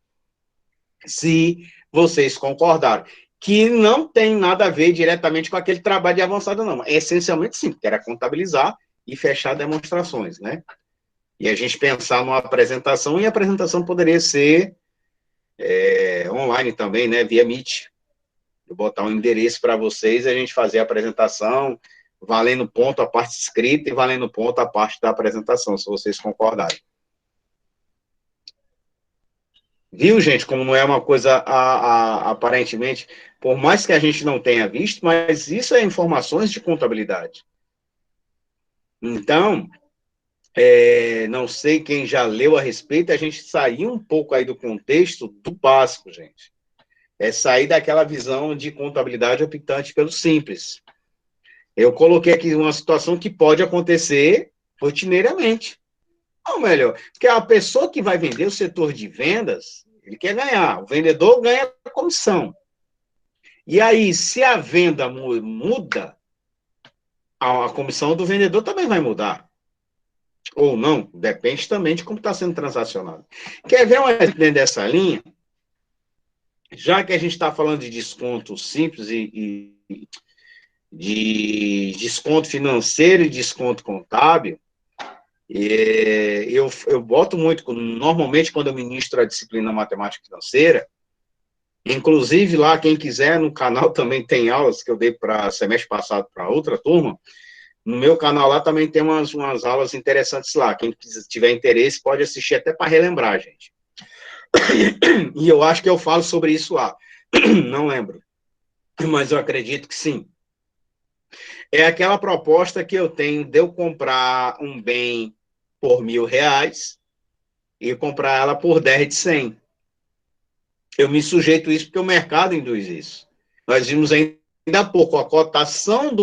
Speaker 1: se vocês concordarem. que não tem nada a ver diretamente com aquele trabalho de avançado, não. Essencialmente, sim, que era contabilizar e fechar demonstrações, né? E a gente pensar numa apresentação, e a apresentação poderia ser online também, né? Via Meet. Eu botar um endereço para vocês e a gente fazer a apresentação, valendo ponto a parte escrita e valendo ponto a parte da apresentação, se vocês concordarem. Viu, gente, como não é uma coisa aparentemente, por mais que a gente não tenha visto, mas isso é informações de contabilidade. Então, não sei quem já leu a respeito, a gente saiu um pouco aí do contexto do básico, gente. É sair daquela visão de contabilidade optante pelo simples. Eu coloquei aqui uma situação que pode acontecer rotineiramente. Ou melhor, porque a pessoa que vai vender o setor de vendas, ele quer ganhar. O vendedor ganha a comissão. E aí, se a venda muda, a comissão do vendedor também vai mudar. Ou não, depende também de como está sendo transacionado. Quer ver um exemplo dentro dessa linha? Já que a gente está falando de desconto simples e de desconto financeiro e desconto contábil, eu boto muito, normalmente quando eu ministro a disciplina matemática financeira, inclusive lá, quem quiser, no canal também tem aulas que eu dei para semestre passado para outra turma, no meu canal lá também tem umas aulas interessantes lá, quem tiver interesse pode assistir até para relembrar, gente. E eu acho que eu falo sobre isso lá, não lembro, mas eu acredito que sim. É aquela proposta que eu tenho de eu comprar um bem por R$ 1.000 e comprar ela por 10 de 100. Eu me sujeito a isso porque o mercado induz isso. Nós vimos ainda há pouco a cotação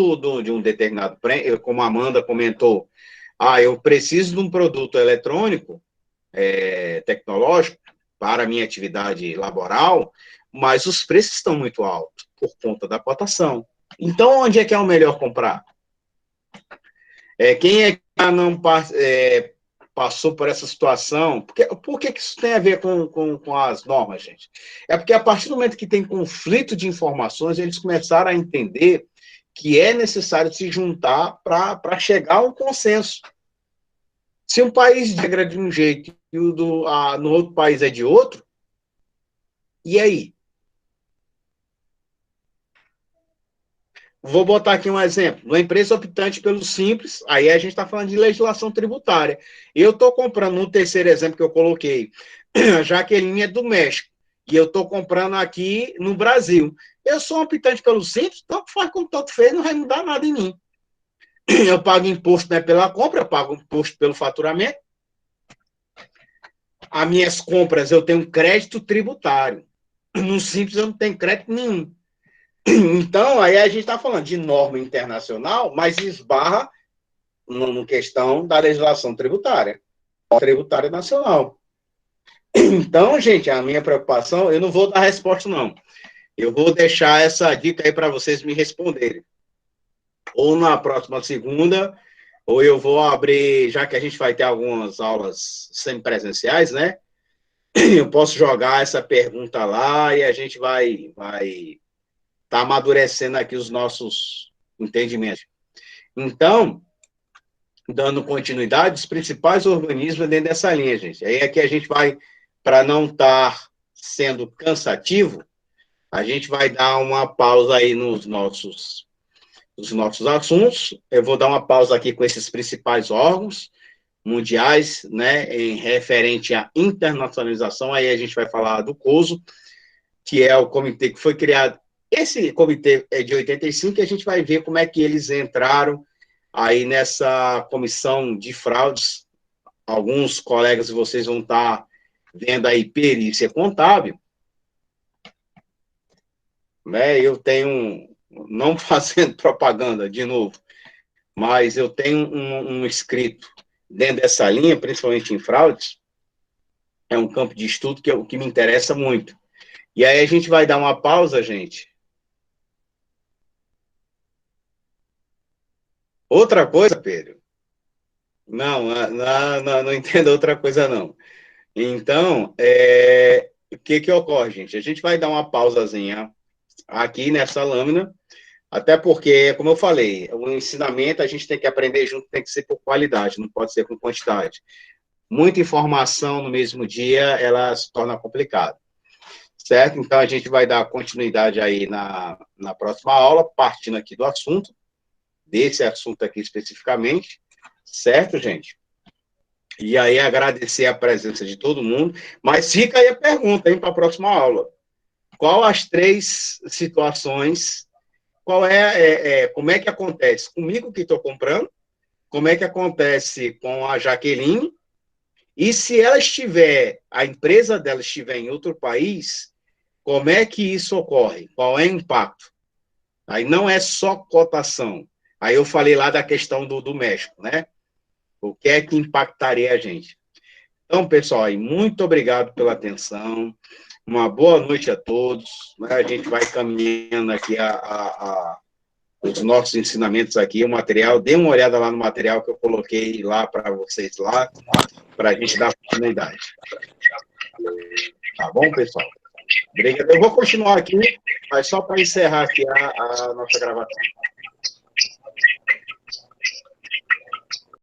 Speaker 1: de um determinado prêmio, como a Amanda comentou, eu preciso de um produto eletrônico, tecnológico, para a minha atividade laboral, mas os preços estão muito altos por conta da cotação. Então, onde é que é o melhor comprar? Quem é que não passou por essa situação? Por que isso tem a ver com as normas, gente? É porque a partir do momento que tem conflito de informações, eles começaram a entender que é necessário se juntar para chegar a um consenso. Se um país regra de um jeito e no outro país é de outro, e aí? Vou botar aqui um exemplo. Uma empresa optante pelo simples, aí a gente está falando de legislação tributária. Eu estou comprando, no terceiro exemplo que eu coloquei, a Jaqueline é do México, e eu estou comprando aqui no Brasil. Eu sou um optante pelo simples, tanto faz como tanto fez, não vai mudar nada em mim. Eu pago imposto, né, pela compra, eu pago imposto pelo faturamento. As minhas compras eu tenho crédito tributário. No simples eu não tenho crédito nenhum. Então, aí a gente está falando de norma internacional, mas esbarra na questão da legislação tributária nacional. Então, gente, a minha preocupação, eu não vou dar resposta, não. Eu vou deixar essa dica aí para vocês me responderem. Ou na próxima segunda, ou eu vou abrir, já que a gente vai ter algumas aulas semipresenciais, né? Eu posso jogar essa pergunta lá e a gente vai tá amadurecendo aqui os nossos entendimentos. Então, dando continuidade, os principais organismos dentro dessa linha, gente. Aí aqui a gente vai, para não estar sendo cansativo, a gente vai dar uma pausa aí nos nossos assuntos. Eu vou dar uma pausa aqui com esses principais órgãos mundiais, né, em referente à internacionalização. Aí a gente vai falar do COSO, que é o comitê que foi criado. Esse comitê é de 85, e a gente vai ver como é que eles entraram aí nessa comissão de fraudes. Alguns colegas de vocês vão estar vendo aí perícia contábil, né? Eu tenho, não fazendo propaganda de novo, mas eu tenho um escrito dentro dessa linha, principalmente em fraudes, é um campo de estudo que me interessa muito. E aí a gente vai dar uma pausa, gente. Outra coisa, Pedro? Não entendo outra coisa, não. Então, o que ocorre, gente? A gente vai dar uma pausazinha, aqui nessa lâmina, até porque, como eu falei, o ensinamento a gente tem que aprender junto, tem que ser por qualidade, não pode ser com quantidade. Muita informação no mesmo dia, ela se torna complicada, certo? Então, a gente vai dar continuidade aí na próxima aula, partindo aqui do assunto, desse assunto aqui especificamente, certo, gente? E aí, agradecer a presença de todo mundo, mas fica aí a pergunta, hein, para a próxima aula. Qual as 3 situações, como é que acontece comigo que estou comprando, como é que acontece com a Jaqueline, e se ela estiver, a empresa dela estiver em outro país, como é que isso ocorre? Qual é o impacto? Aí não é só cotação. Aí eu falei lá da questão do México, né? O que é que impactaria a gente? Então, pessoal, aí, muito obrigado pela atenção. Uma boa noite a todos. A gente vai caminhando aqui os nossos ensinamentos aqui, o material. Dê uma olhada lá no material que eu coloquei lá para vocês lá, para a gente dar continuidade. Tá bom, pessoal? Obrigado. Eu vou continuar aqui, mas só para encerrar aqui a nossa gravação.